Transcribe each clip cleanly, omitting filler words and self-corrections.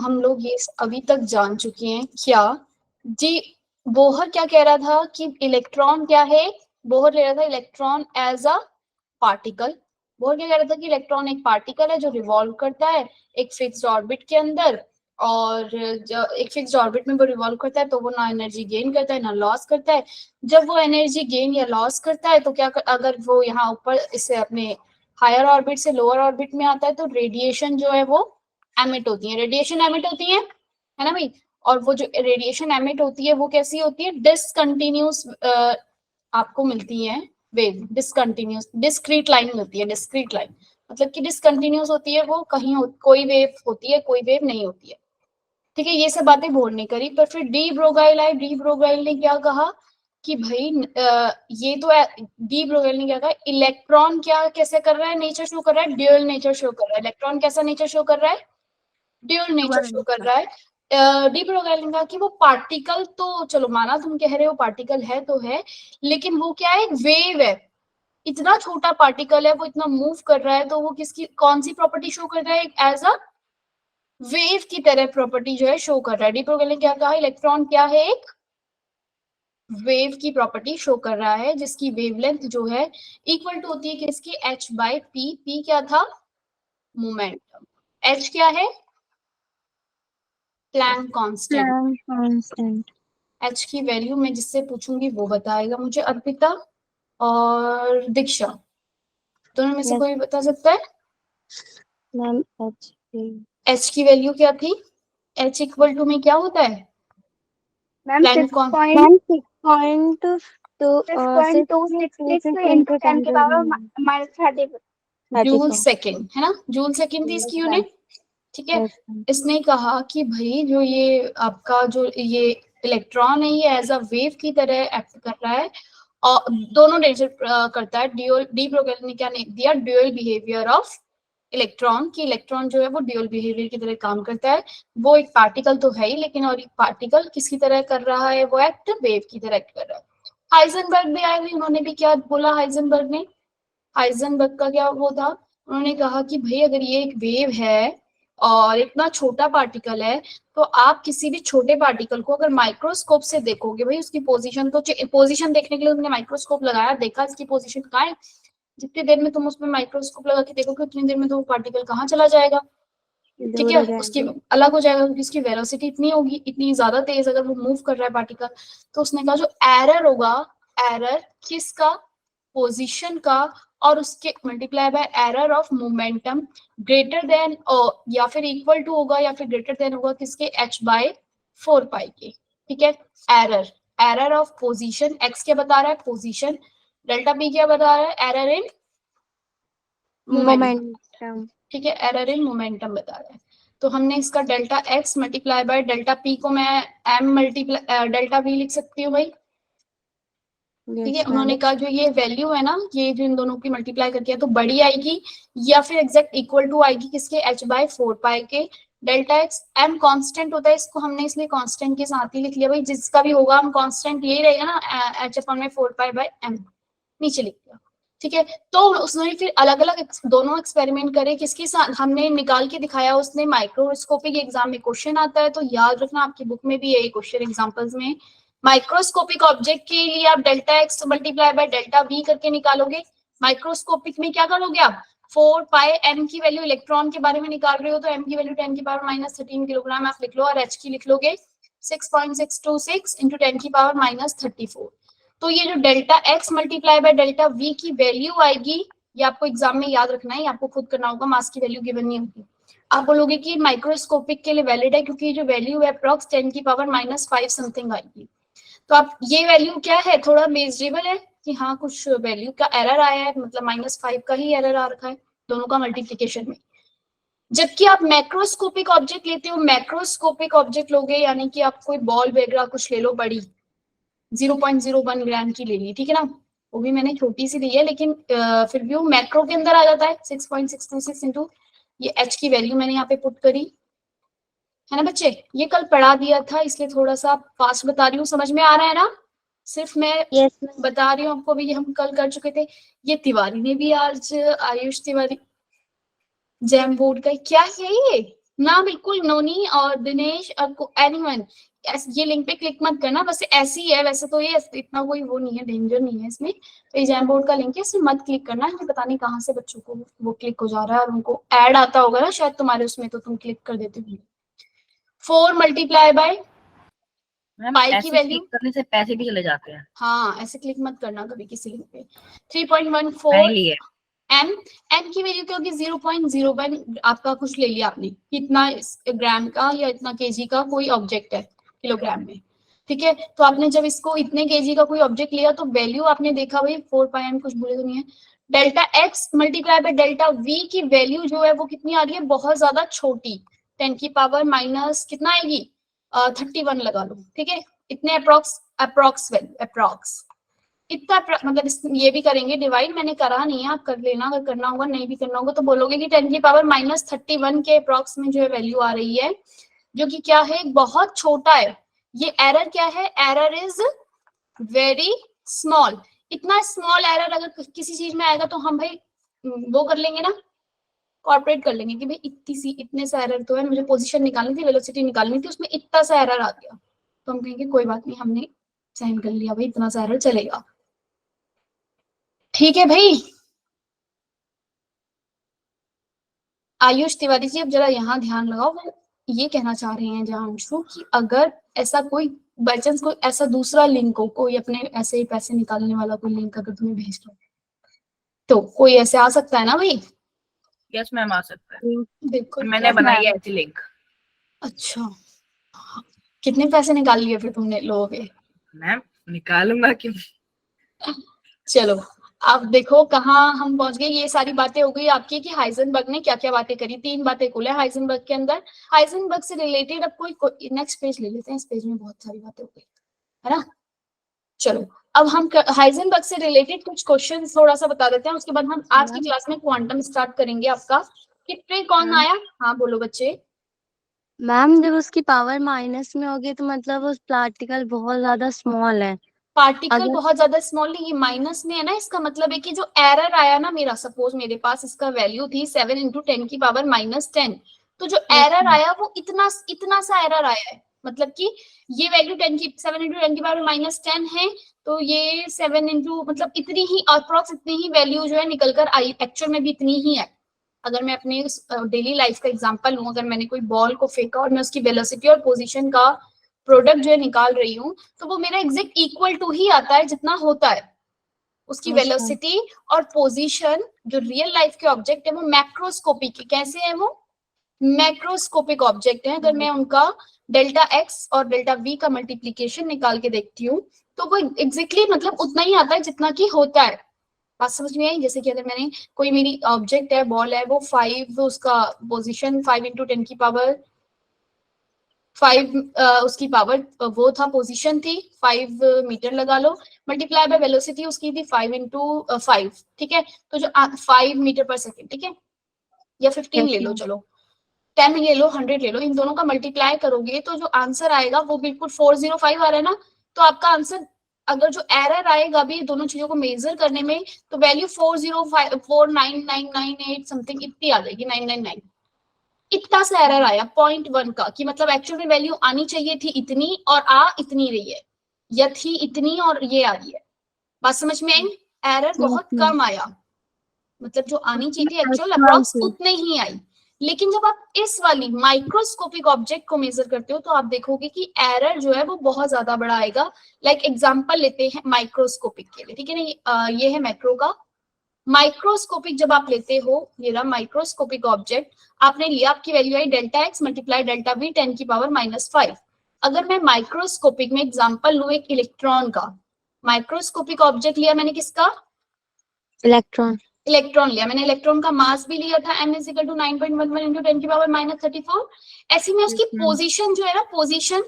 हम लोग ये अभी तक जान चुके हैं क्या जी। बोहर क्या कह रहा था कि इलेक्ट्रॉन क्या है, बोहर ले रहा था electron as a particle. Bohr क्या कह रहा था कि इलेक्ट्रॉन एक पार्टिकल है जो रिवॉल्व करता है एक फिक्स्ड ऑर्बिट के अंदर, और एक फिक्स्ड ऑर्बिट में वो रिवॉल्व करता है तो वो ना एनर्जी गेन करता है ना लॉस करता है। जब वो एनर्जी गेन या लॉस करता है तो क्या अगर वो यहाँ ऊपर इससे अपने हायर ऑर्बिट से लोअर ऑर्बिट में आता है तो रेडिएशन जो है वो एमिट होती है, रेडिएशन एमिट होती है ना भाई। और वो जो रेडिएशन एमिट होती है वो कैसी होती है, डिसकंटिन्यूस आपको मिलती है वेव, डिसकंटिन्यूस डिस्क्रीट लाइन मिलती है। डिस्क्रीट लाइन मतलब कि डिसकंटिन्यूस होती है, वो कहीं कोई वेव होती है कोई वेव नहीं होती है। ठीक है, ये सब बातें बोर नहीं करी। पर फिर डी ब्रोगाइल आए, डी ब्रोगाइल ने क्या कहा कि भाई ये तो डी ब्रोगाइल ने क्या कहा, इलेक्ट्रॉन क्या कैसे कर रहा है, नेचर शो कर रहा है, ड्यूअल नेचर शो कर रहा है। इलेक्ट्रॉन कैसा नेचर शो कर रहा है, ड्यूअल नेचर शो कर रहा है। डी ब्रोगाइल ने कहा कि वो पार्टिकल तो चलो माना तुम कह रहे हो पार्टिकल है तो है, लेकिन वो क्या है, वेव है। इतना छोटा पार्टिकल है, वो इतना मूव कर रहा है, तो वो किसकी कौन सी प्रॉपर्टी शो कर रहा है, एज अ वेव की तरह प्रॉपर्टी जो है शो कर रहा है। डी ब्रोगाइल ने क्या कहा, इलेक्ट्रॉन क्या है, एक वेव की प्रॉपर्टी शो कर रहा है जिसकी वेवलेंथ जो है इक्वल टू होती है किसकी, h बाय पी। पी क्या था, मोमेंटम। h क्या है, प्लैंक कांस्टेंट। h की वैल्यू मैं जिससे पूछूंगी वो बताएगा मुझे, अर्पिता और दीक्षा, दोनों में से कोई बता सकता है। मैम h की वैल्यू क्या थी, h इक्वल टू में क्या होता है, प्लैंक जूल सेकेंड है ना, जूल सेकेंड थी इसकी यूनिट। ठीक है, इसने कहा कि भाई जो ये आपका जो ये इलेक्ट्रॉन है ये एज अ वेव की तरह एक्ट कर रहा है और दोनों नेचर करता है। ड्यूअल, डी ब्रोगेल ने क्या दिया, ड्यूअल बिहेवियर ऑफ इलेक्ट्रॉन, की इलेक्ट्रॉन जो है वो ड्यूअल बिहेवियर की तरह काम करता है। वो एक पार्टिकल तो है ही, लेकिन और एक पार्टिकल किसकी तरह कर रहा है, वो एक्ट वेव की तरह एक्ट कर रहा है। हाइजेनबर्ग भी आए हुए, उन्होंने भी क्या बोला, हाइजेनबर्ग ने, हाइजेनबर्ग का क्या वो था, उन्होंने कहा कि भाई अगर ये एक वेव है और इतना छोटा पार्टिकल है तो आप किसी भी छोटे पार्टिकल को अगर माइक्रोस्कोप से देखोगे, भाई उसकी पोजीशन तो पोजीशन देखने के लिए उन्होंने माइक्रोस्कोप लगाया, देखा इसकी पोजीशन कहाँ है, जितनी देर में तुम उसमें माइक्रोस्कोप लगा के देखोगे उतनी देर में तो वो पार्टिकल कहाँ चला जाएगा, ठीक है, उसकी अलग हो जाएगा क्योंकि उसकी वेलोसिटी इतनी होगी, इतनी ज्यादा तेज अगर वो मूव कर रहा है पार्टिकल। तो उसने कहा जो एरर होगा, एरर किसका, पोजीशन का, और उसके multiply by error of momentum greater than या फिर इक्वल टू होगा या फिर ग्रेटर देन होगा किसके, h बाय 4 पाई के। ठीक है, error, error of position, x क्या बता रहा है, पोजीशन, डेल्टा p क्या बता रहा है, एरर इन मोमेंटम। ठीक है, एरर इन मोमेंटम बता रहा है। तो हमने इसका delta x multiply by delta p को मैं m मल्टीप्लाई डेल्टा v लिख सकती हूँ भाई। ठीक है, उन्होंने कहा जो ये वैल्यू है ना, ये जो इन दोनों की मल्टीप्लाई करके है तो बड़ी आएगी या फिर एग्जैक्ट इक्वल टू आएगी किसके, h बाय 4 पाई के। डेल्टा एक्स m कांस्टेंट होता है, इसको हमने इसलिए कांस्टेंट के साथ ही लिख लिया भाई, जिसका भी होगा हम कांस्टेंट यही रहेगा ना, h अपॉन में 4 पाई बाय m नीचे लिख दिया। ठीक है, तो उसने फिर अलग अलग दोनों एक्सपेरिमेंट करे, किसके साथ हमने निकाल के दिखाया, उसने माइक्रोस्कोपिक एग्जाम में क्वेश्चन आता है तो याद रखना, आपकी बुक में भी यही क्वेश्चन एग्जांपल्स में, माइक्रोस्कोपिक ऑब्जेक्ट के लिए आप delta x multiply by delta we करके निकालोगे। माइक्रोस्कोपिक में क्या करोगे आप, 4 पाई m की वैल्यू इलेक्ट्रॉन के बारे में निकाल रहे हो तो m की वैल्यू 10 की पावर माइनस 13 किलोग्राम आप लिख लो, और h की लिख लोगे 6.626 इंटू 10 की पावर माइनस 34। तो ये जो delta x multiply by delta we की वैल्यू आएगी, ये आपको एग्जाम में याद रखना है, आपको खुद करना होगा, मास की वैल्यू गिवन नहीं होगी। आप बोलोगे कि माइक्रोस्कोपिक के लिए वैलिड है क्योंकि जो वैल्यू है अप्रॉक्स 10 की पावर माइनस 5 समथिंग आएगी। तो आप ये वैल्यू क्या है, थोड़ा मेजरेबल है कि हाँ कुछ वैल्यू का एरर आया है, मतलब -5 का ही एरर आ रखा है दोनों का मल्टीप्लिकेशन में। जबकि आप मैक्रोस्कोपिक ऑब्जेक्ट लेते हो, मैक्रोस्कोपिक ऑब्जेक्ट लोगे यानी कि आप कोई बॉल वगैरह कुछ ले लो बड़ी, 0.01 ग्राम की ले ली, ठीक है ना, वो भी मैंने छोटी सी ली है लेकिन फिर भी वो मैक्रो के अंदर आ जाता है। 6.626 इंटू ये h की वैल्यू मैंने यहाँ पे पुट करी है ना बच्चे, ये कल पढ़ा दिया था इसलिए थोड़ा सा फास्ट बता रही हूँ, समझ में आ रहा है ना, सिर्फ मैं बता रही हूँ आपको भी, ये हम कल कर चुके थे। ये तिवारी ने भी आज, आयुष तिवारी जैम बोर्ड का क्या है ना बिल्कुल नोनी और दिनेश और एनीवन ये लिंक पे क्लिक मत करना, बस ऐसी ही है, वैसे तो ये इतना कोई वो नहीं है, डेंजर नहीं है इसमें। तो एग्जाम बोर्ड का लिंक है, इसमें मत क्लिक करना, मुझे पता नहीं कहाँ से बच्चों को वो क्लिक हो जा रहा है और उनको ऐड आता होगा ना शायद तुम्हारे उसमें, तो तुम क्लिक कर देते हो। 4 मल्टीप्लाई बाय मैम पाई की ऐसे वैल्यू, क्लिक करने से पैसे भी चले जाते हैं। हाँ ऐसे क्लिक मत करना कभी किसी लिंक पे। नहीं 3.14 लिए। एम, एम की वैल्यू क्या होगी 0.01, आपका कुछ ले लिया आपने, कितना ग्राम का या इतना केजी का कोई ऑब्जेक्ट है किलोग्राम में, ठीक है। तो आपने जब इसको इतने केजी का कोई ऑब्जेक्ट लिया तो वैल्यू आपने देखा भाई 4 पाई एम, कुछ भूले तो नहीं है। Delta x multiply by delta we की वैल्यू जो है वो कितनी आ रही है, बहुत ज्यादा छोटी, 10 की पावर माइनस कितना आएगी 31 लगा लो, ठीक है। इतने अप्रोक्स वैल्यू, अप्रोक्स इतना मतलब ये भी करेंगे डिवाइड, मैंने करा नहीं है, आप कर लेना, अगर करना होगा, नहीं भी करना होगा तो बोलोगे कि 10 की पावर माइनस 31 के अप्रोक्स में जो है वैल्यू आ रही है, जो कि क्या है बहुत छोटा है। ये एरर क्या है, एरर इज वेरी स्मॉल। इतना स्मॉल एरर अगर किसी चीज में आएगा तो हम भाई वो कर लेंगे ना, कॉर्पोरेट कर लेंगे कि भाई इतने सा एरर तो है, मुझे पोजीशन निकालनी थी, वेलोसिटी निकालनी थी, उसमें इतना सा एरर आ गया, तो हम कहेंगे कोई बात नहीं, हमने सहन कर लिया भाई, इतना सा एरर चलेगा, ठीक है भाई। आयुष तिवारी जी अब जरा यहाँ ध्यान लगाओ, वो ये कहना चाह रहे हैं जहांशु कि अगर ऐसा कोई बाई चांस कोई ऐसा दूसरा लिंक हो, कोई अपने ऐसे ही पैसे निकालने वाला कोई लिंक अगर तुम्हें भेज दो, तो कोई ऐसे आ सकता है ना भाई। यस मैम आ सकता है, बिल्कुल मैंने बनाई है ऐसी लिंक। अच्छा, कितने पैसे निकाल लिए फिर तुमने लोगों के? मैम निकालूंगा क्यों। चलो अब देखो कहाँ हम पहुंच गए, ये सारी बातें हो गई आपकी कि हाइजेनबर्ग ने क्या क्या बातें करी, 3 बातें कुल है हाइजेनबर्ग के अंदर। हाइजेनबर्ग से रिलेटेड अब कोई नेक्स्ट पेज ले लेते हैं, इस पेज में बहुत सारी बातें हो गई है ना। चलो अब हम हाइजेनबर्ग से रिलेटेड कुछ क्वेश्चन थोड़ा सा बता देते हैं, उसके बाद हम आज की क्लास में क्वांटम स्टार्ट करेंगे आपका। कितने कौन आया, हाँ बोलो बच्चे। मैम जब उसकी पावर माइनस में होगी तो मतलब उस पार्टिकल बहुत ज्यादा स्मॉल है। पार्टिकल अगर बहुत ज्यादा स्मॉल नहीं, ये माइनस में है ना, इसका मतलब है कि जो एरर आया ना मेरा, सपोज मेरे पास इसका वैल्यू थी 7 इंटू 10 की पावर माइनस 10, तो जो एरर आया वो इतना सा एरर आया है, मतलब कि ये वैल्यू 7 इंटू 10 की पावर माइनस 10 है, तो ये 7 इंटू मतलब इतनी ही अप्रोक्स इतनी ही वैल्यू जो है निकल कर आई, एक्चुअल में भी इतनी ही है। अगर मैं अपने डेली लाइफ का एग्जांपल लूं, अगर मैंने कोई बॉल को फेंका और मैं उसकी वेलोसिटी और पोजीशन का प्रोडक्ट जो है निकाल रही हूँ, तो वो मेरा एग्जैक्ट इक्वल टू ही आता है जितना होता है उसकी वेलोसिटी और पोजीशन। जो रियल लाइफ के ऑब्जेक्ट है वो मैक्रोस्कोपिक, कैसे है वो मैक्रोस्कोपिक ऑब्जेक्ट है। अगर मैं उनका डेल्टा एक्स और डेल्टा वी का मल्टीप्लीकेशन निकाल के देखती हूँ तो वो एग्जैक्टली मतलब उतना ही आता है जितना कि होता है। बात समझ में आई? जैसे कि अगर मैंने कोई मेरी ऑब्जेक्ट है, बॉल है, वो 5 उसका पोजीशन 5 इंटू 10 की पावर 5 उसकी पावर वो था, पोजीशन थी 5 मीटर लगा लो, मल्टीप्लाई बाय वेलोसिटी उसकी थी 5 इंटू 5, ठीक है। तो जो 5 मीटर पर सेकेंड, ठीक है, या 15 ले लो, चलो 10 ले लो, 100 ले लो, इन दोनों का मल्टीप्लाई करोगे तो जो आंसर आएगा वो बिल्कुल 405 आ रहा है ना। तो आपका आंसर अगर जो एरर आएगा भी दोनों चीजों को मेजर करने में, तो वैल्यू 405 49998 समथिंग इतनी आ जाएगी, 999। इतना सा एरर आया 0.1 का, कि मतलब एक्चुअल में वैल्यू आनी चाहिए थी इतनी और आ इतनी रही है, या थी इतनी और ये आ रही है। बात समझ में आई? एरर बहुत कम आया, मतलब जो आनी चाहिए थी एक्चुअल अप्रॉक्स उतने ही आई। लेकिन जब आप इस वाली माइक्रोस्कोपिक ऑब्जेक्ट को मेजर करते हो तो आप देखोगे कि एरर जो है वो बहुत ज्यादा बड़ा आएगा। लाइक एग्जांपल लेते हैं माइक्रोस्कोपिक के लिए, ठीक है ना, ये है मैक्रो का। माइक्रोस्कोपिक जब आप लेते हो, ये रहा माइक्रोस्कोपिक ऑब्जेक्ट, आपने लिया, आपकी वैल्यू आई delta x multiply delta V 10 की पावर -5। अगर मैं माइक्रोस्कोपिक में एग्जांपल लूं एक इलेक्ट्रॉन का, माइक्रोस्कोपिक ऑब्जेक्ट लिया मैंने किसका, इलेक्ट्रॉन लिया मैंने, इलेक्ट्रॉन का मास भी लिया था m = 9.11 इंटू 10 की पावर -34। ऐसे में उसकी पोजीशन जो है ना, पोजीशन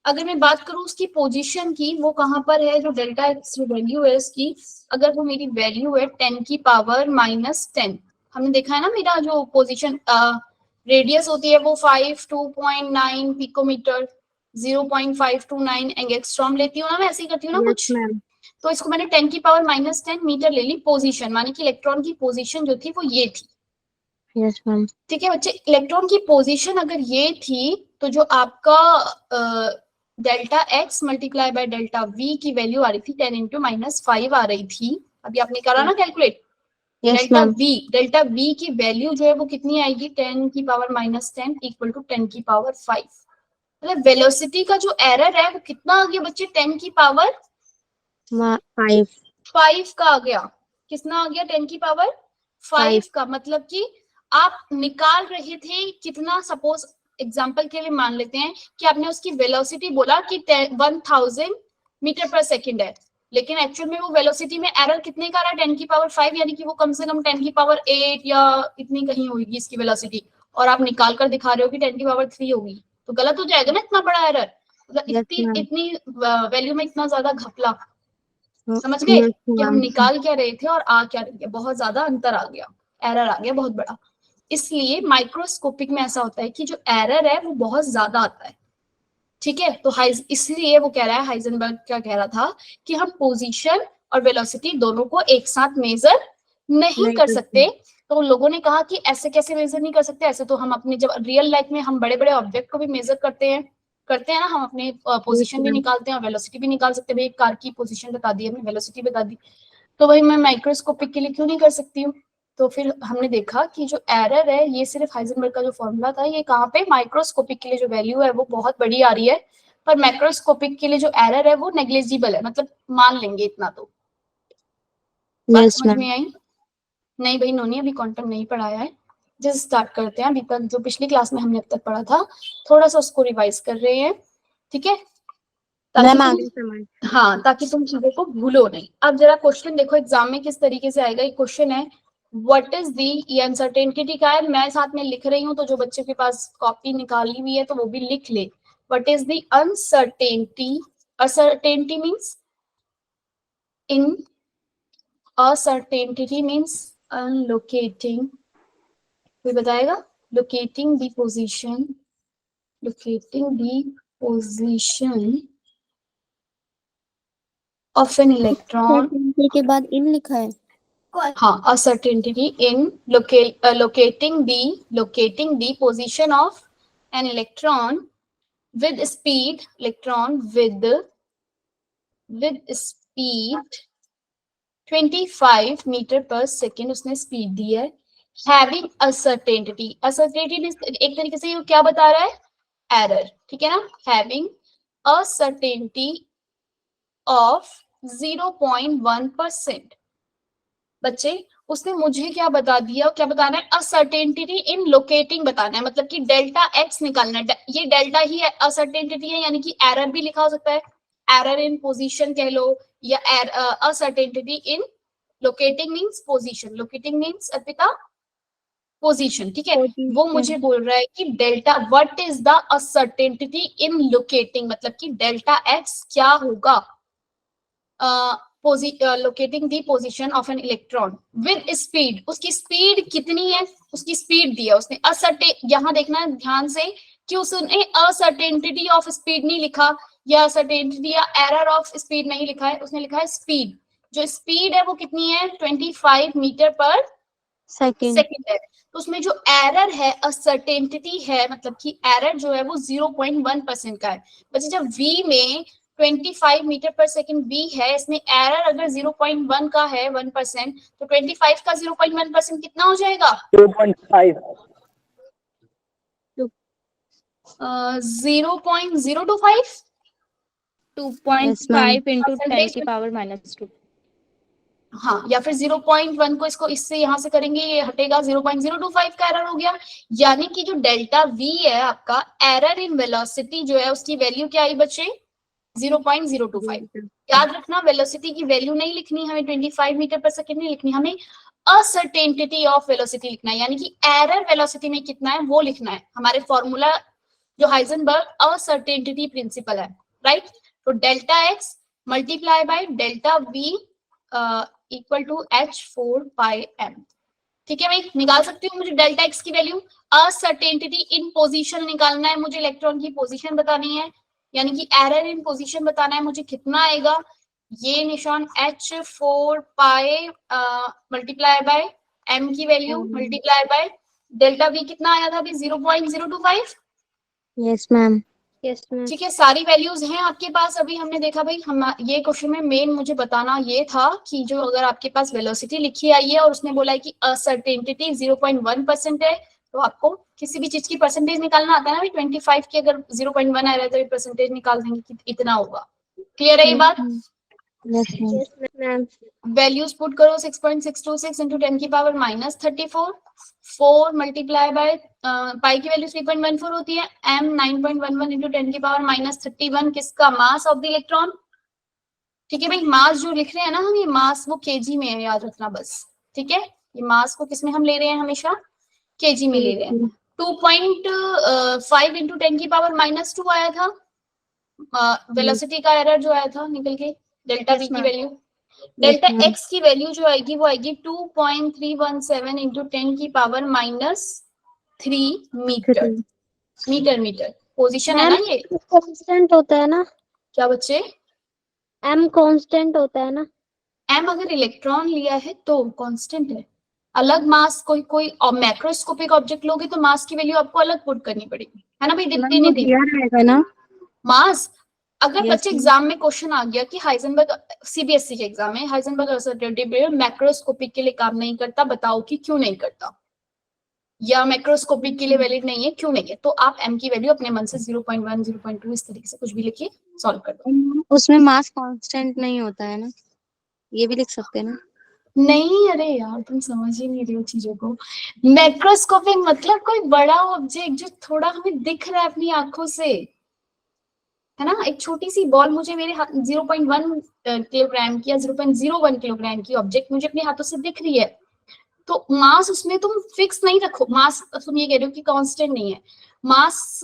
अगर मैं बात करूं उसकी पोजीशन की, वो कहां पर है, जो डेल्टा एक्स जो वैल्यू है उसकी, अगर वो मेरी वैल्यू है 10 की पावर -10, हमने देखा है ना मेरा जो पोजीशन रेडियस होती है वो 5.2.9 पिकोमीटर 0.529 एंगस्ट्रॉम लेती हूँ ना, मैं ऐसे ही करती हूँ ना कुछ। तो इसको मैंने 10 की पावर -10 मीटर ले ली पोजीशन, मानी कि इलेक्ट्रॉन की पोजीशन जो थी वो ये थी, यस मैम। ठीक है बच्चे, इलेक्ट्रॉन की पोजीशन अगर ये थी तो जो आपका delta x multiply by delta we की वैल्यू आ रही थी 10 इंटू -5 आ रही थी, अभी आपने करा ना calculate. Yes ma'am. Delta we की वैल्यू जो है वो कितनी आएगी, 10 की पावर -10 इक्वल टू 10 की पावर 5। मतलब वेलोसिटी का जो एरर है वो कितना आ गया बच्चे, 10 की पावर 5 का आ गया। कितना आ गया, 10 की पावर 5 का। मतलब कि आप निकाल रहे थे कितना, सपोज एग्जांपल के लिए मान लेते हैं कि आपने उसकी वेलोसिटी बोला कि 1000 मीटर पर सेकंड है, लेकिन एक्चुअल में वो वेलोसिटी में एरर कितने का रहा है, 10 की पावर 5, यानी कि वो कम से कम 10 की पावर 8 या इतनी कहीं होगी इसकी वेलोसिटी, और आप निकाल कर दिखा रहे हो कि 10 की पावर 3 होगी, तो गलत हो जाएगा ना इतना बड़ा एरर। मतलब इतनी वैल्यू में इतना ज्यादा घपला, समझ गए कि हम निकाल क्या रहे थे और आ क्या रहे थे, बहुत ज्यादा अंतर आ गया, एरर आ गया बहुत बड़ा। इसलिए माइक्रोस्कोपिक में ऐसा होता है कि जो एरर है वो बहुत ज्यादा आता है। ठीक है, तो इसलिए वो कह रहा है, हाइजेनबर्ग क्या कह रहा था कि हम पोजीशन और वेलोसिटी दोनों को एक साथ मेजर नहीं कर सकते। तो उन लोगों ने कहा कि ऐसे कैसे मेजर नहीं कर सकते, ऐसे तो हम अपने जब रियल लाइफ में हम बड़े बड़े ऑब्जेक्ट को भी मेजर करते हैं ना, हम अपने पोजीशन भी निकालते हैं और वेलोसिटी भी निकाल सकते हैं। भाई एक कार की पोजीशन बता दी, हमने वेलोसिटी बता दी, तो भाई मैं माइक्रोस्कोपिक के लिए क्यों नहीं कर सकती हूँ। तो फिर हमने देखा कि जो एरर है ये सिर्फ हाइजेनबर्ग का जो फॉर्मूला था, ये कहाँ पे, माइक्रोस्कोपिक के लिए जो वैल्यू है वो बहुत बड़ी आ रही है, पर मैक्रोस्कोपिक के लिए जो एरर है वो नेग्लिजिबल है, मतलब मान लेंगे इतना। तो बात समझ में आई? नहीं भाई, नोनी अभी क्वांटम नहीं पढ़ाया है, जस्ट स्टार्ट करते हैं। अभी तक जो पिछली क्लास में हमने अब तक पढ़ा था थोड़ा सा उसको रिवाइज कर रहे हैं, ठीक है, ताकि तुम चीजों को भूलो नहीं। अब जरा क्वेश्चन देखो एग्जाम में किस तरीके से आएगा। ये क्वेश्चन है व्हाट इज दी, ये अनसर्टेनिटी का है, मैं साथ में लिख रही हूँ, तो जो बच्चे के पास कॉपी निकाली हुई है तो वो भी लिख ले। What is the uncertainty, uncertainty means in, uncertainty means unlocating, कोई बताएगा, locating the position, locating the position of an electron के बाद इन लिखा है। हाँ, uncertainty in locating the position of an electron with speed, with speed 25 metre पर second उसने speed दी है। Having uncertainty, एक तरीके से ये क्या बता रहा है, एरर, ठीक है ना। Having uncertainty of 0.1%। बच्चे उसने मुझे क्या बता दिया, क्या बताना है, अनसर्टेनिटी इन लोकेटिंग बताना है, मतलब कि डेल्टा एक्स निकालना है। ये डेल्टा ही अनसर्टेनिटी है, यानी कि एरर भी लिखा हो सकता है, एरर इन पोजीशन कह लो, या अनसर्टेनिटी इन locating means position, locating means Arpita position, ठीक है। वो मुझे बोल रहा है कि delta, what is the uncertainty in locating, मतलब कि डेल्टा एक्स क्या होगा, locating the position of an electron with speed, उसकी स्पीड कितनी है, उसकी स्पीड दिया उसने। यहाँ देखना है ध्यान से कि उसने अनसर्टेनिटी ऑफ स्पीड नहीं लिखा, या अनसर्टेनिटी या एरर ऑफ स्पीड नहीं लिखा है, उसने लिखा है स्पीड। जो स्पीड है वो कितनी है, 25 मीटर पर सेकेंड है। तो उसमें जो एरर है, अनसर्टेनिटी है, मतलब कि एरर जो है वो 0.1% का है। बच्चे जब v में 25 मीटर पर सेकंड v है, इसमें एरर अगर 0.1 का है 1%, तो 25 का 0.1% कितना हो जाएगा, 2.5 0.025 2.5 into 10 की पावर -2। हाँ, या फिर 0.1 को इसको इससे यहाँ से करेंगे, ये हटेगा, 0.025 का एरर हो गया। यानी कि जो डेल्टा v है आपका, एरर इन वेलोसिटी जो है उसकी वैल्यू क्या आई बच्चे, 0.025। याद रखना वेलोसिटी की वैल्यू नहीं लिखनी हमें, 25 मीटर पर सेकेंड नहीं लिखनी, हमें अनसर्टेनिटी ऑफ वेलोसिटी लिखना है, यानी कि एरर वेलोसिटी में कितना है वो लिखना है। हमारे फॉर्मूला जो हाइजेनबर्ग अनसर्टेनिटी प्रिंसिपल है, राइट। तो delta x multiply by delta v equal to h4πm, ठीक है भाई। निकाल सकती हूँ मुझे डेल्टा एक्स की वैल्यू, अनसर्टेनिटी इन पोजीशन निकालना है मुझे, इलेक्ट्रॉन की पोजीशन बतानी है, यानी कि एरर इन पोजीशन बताना है मुझे, कितना आएगा, ये निशान h4π मल्टीप्लाई बाय m की value multiply by delta we कितना आया था अभी 0.025। Yes ma'am. Yes, ma'am. ठीक है, सारी वैल्यूज हैं आपके पास। अभी हमने देखा भाई, हम ये क्वेश्चन में मेन मुझे बताना ये था कि जो अगर आपके पास वेलोसिटी लिखी आई है और उसने बोला है कि असर्टेनिटी 0.1% है, तो आपको किसी भी चीज की परसेंटेज निकालना आता है ना भाई। 25 की अगर 0.1 आ रहा है तो परसेंटेज निकाल देंगे कि इतना होगा। क्लियर है ये बात? Yes ma'am. Ma'am. Values put करो, 6.626 इंटू 10 की पावर -34, 4 मल्टीप्लाई बाय पाई की वैल्यू 3.14 होती है, m 9.11 इंटू 10 की पावर -31 किसका मास ऑफ द इलेक्ट्रॉन। ठीक है भाई, मास जो लिख रहे हैं ना हम, ये मास वो केजी में है, याद रखना बस। ठीक है, ये मास को किसमें हम ले रहे हैं, हमेशा केजी में ले रहे हैं। 2.5 इंटू 10 की पावर -2 आया था वेलोसिटी का एरर जो आया था निकल के। डेल्टा Yes, वी की ma'am. Value, delta ma'am. X की वैल्यू जो आएगी वो आएगी 2.317 इंटू 10 की पावर -3 मीटर। मीटर पोजीशन है ना ये। कांस्टेंट होता है ना? क्या बच्चे? m कांस्टेंट होता है ना? एम अगर इलेक्ट्रॉन लिया है तो कांस्टेंट है। अलग मास कोई मैक्रोस्कोपिक ऑब्जेक्ट लोगे तो मास की वैल्यू आपको अलग पुट करनी पड़ेगी, है ना भाई। दिखती नहीं थी रहेगा ना? मास। अगर Yes, बच्चे ma'am. एग्जाम में क्वेश्चन आ गया कि हाइजेनबर्ग, सीबीएसई के एग्जाम में हाइजेनबर्ग असर्टेनिटी मैक्रोस्कोपिक के लिए काम नहीं करता, बताओ कि क्यों नहीं करता, या मैक्रोस्कोपिक के लिए वैलिड नहीं है, क्यों नहीं है, तो आप एम की वैल्यू अपने मन से 0.1 0.2 इस तरीके से कुछ भी लिखिए, सॉल्व कर दो। उसमें मास कांस्टेंट नहीं होता है ना, ये भी लिख सकते हैं ना? नहीं, अरे यार तुम समझ ही नहीं रही हो चीजों को। मैक्रोस्कोपिक मतलब कोई बड़ा ऑब्जेक्ट जो थोड़ा हमें दिख रहा है अपनी आंखों से, है ना। एक छोटी सी बॉल मुझे मेरे हाथ 0.1 किलोग्राम की या 0.01 किलोग्राम की ऑब्जेक्ट मुझे अपने हाथों से दिख रही है, तो मास उसमें तुम फिक्स नहीं रखो। मास तुम ये कह रहे हो कि कांस्टेंट नहीं है मास।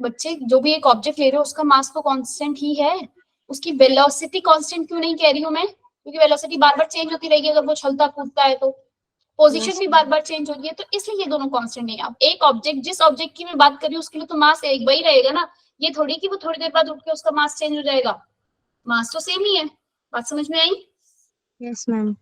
बच्चे जो भी एक ऑब्जेक्ट ले रहे हो उसका मास तो कांस्टेंट ही है, उसकी वेलोसिटी कांस्टेंट क्यों नहीं कह रही हूँ मैं, क्योंकि वेलोसिटी बार बार चेंज होती रहेगी अगर वो चलता कूदता है तो। पोजीशन Yes, भी बार बार चेंज हो रही है, तो इसलिए ये दोनों कांस्टेंट नहीं है। अब एक ऑब्जेक्ट, जिस ऑब्जेक्ट की मैं बात कर रही हूँ उसके लिए तो मास एक वही रहेगा ना, ये थोड़ी कि वो थोड़ी देर बाद उठ के उसका मास चेंज हो जाएगा, मास तो सेम ही है। बात समझ में आई? Yes ma'am.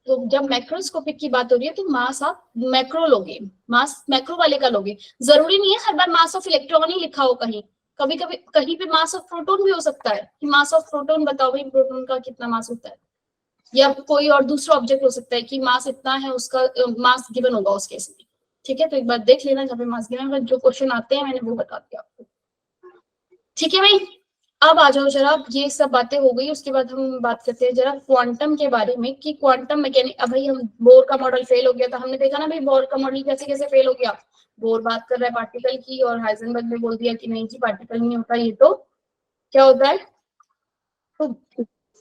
तो जब मैक्रोस्कोपिक की बात हो रही है तो मास आप मैक्रो लोगे, मास मैक्रो वाले का लोगे। जरूरी नहीं है हर बार मास ऑफ इलेक्ट्रॉन ही लिखा हो, कहीं कभी कभी कहीं पे मास ऑफ प्रोटॉन भी हो सकता है कि मास ऑफ प्रोटॉन बताओ भाई, प्रोटॉन का कितना मास होता है, या कोई और दूसरा ऑब्जेक्ट हो सकता है कि मास इतना है, उसका मास गिवन होगा उस केस में। ठीक है, तो एक बार देख लेना जहाँ पे मास गिवन है, जो क्वेश्चन आते हैं मैंने वो बता दिया आपको। ठीक है भाई, अब आ जाओ जरा, ये सब बातें हो गई, उसके बाद हम बात करते हैं जरा क्वांटम के बारे में कि क्वांटम मैकेनिक। अब भाई हम बोर का मॉडल फेल हो गया था, हमने देखा ना भाई बोर का मॉडल कैसे कैसे फेल हो गया। बोर बात कर रहा है पार्टिकल की और हाइजेनबर्ग ने बोल दिया कि नहीं जी पार्टिकल नहीं होता, ये तो क्या होता है।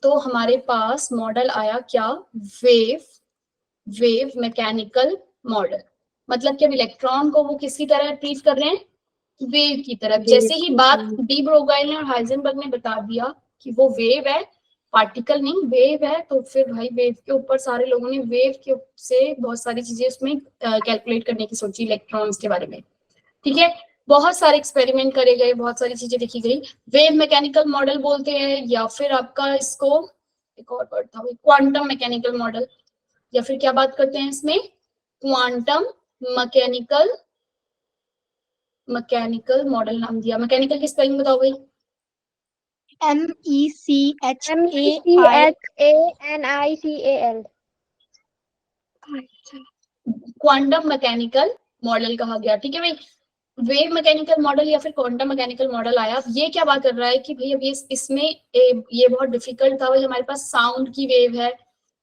तो हमारे पास मॉडल आया क्या, वेव मैकेनिकल मॉडल। मतलब कि अब इलेक्ट्रॉन को वो किसकी तरह ट्रीट कर रहे हैं, वेव की तरफ। जैसे ही बात डी ब्रोगली ने और हाइजेनबर्ग ने बता दिया कि वो वेव है, पार्टिकल नहीं वेव है, तो फिर भाई वेव के ऊपर सारे लोगों ने वेव के से बहुत सारी चीजें उसमें कैलकुलेट करने की सोची इलेक्ट्रॉन्स के बारे में। ठीक है, बहुत सारे एक्सपेरिमेंट करे गए, बहुत सारी चीजें देखी गई। वेव मैकेनिकल मॉडल बोलते हैं, या फिर आपका इसको एक और वर्ड था क्वांटम मैकेनिकल मॉडल, या फिर क्या बात करते हैं इसमें, क्वांटम मैकेनिकल मॉडल नाम दिया। मैकेनिकल की स्पेलिंग बताओ भाई। MECHANICAL। क्वांटम मैकेनिकल मॉडल कहा गया। ठीक है भाई, वेव मैकेनिकल मॉडल या फिर क्वांटम मैकेनिकल मॉडल आया। ये क्या बात कर रहा है कि भाई अब इसमें ये बहुत डिफिकल्ट था भाई। हमारे पास साउंड की वेव है,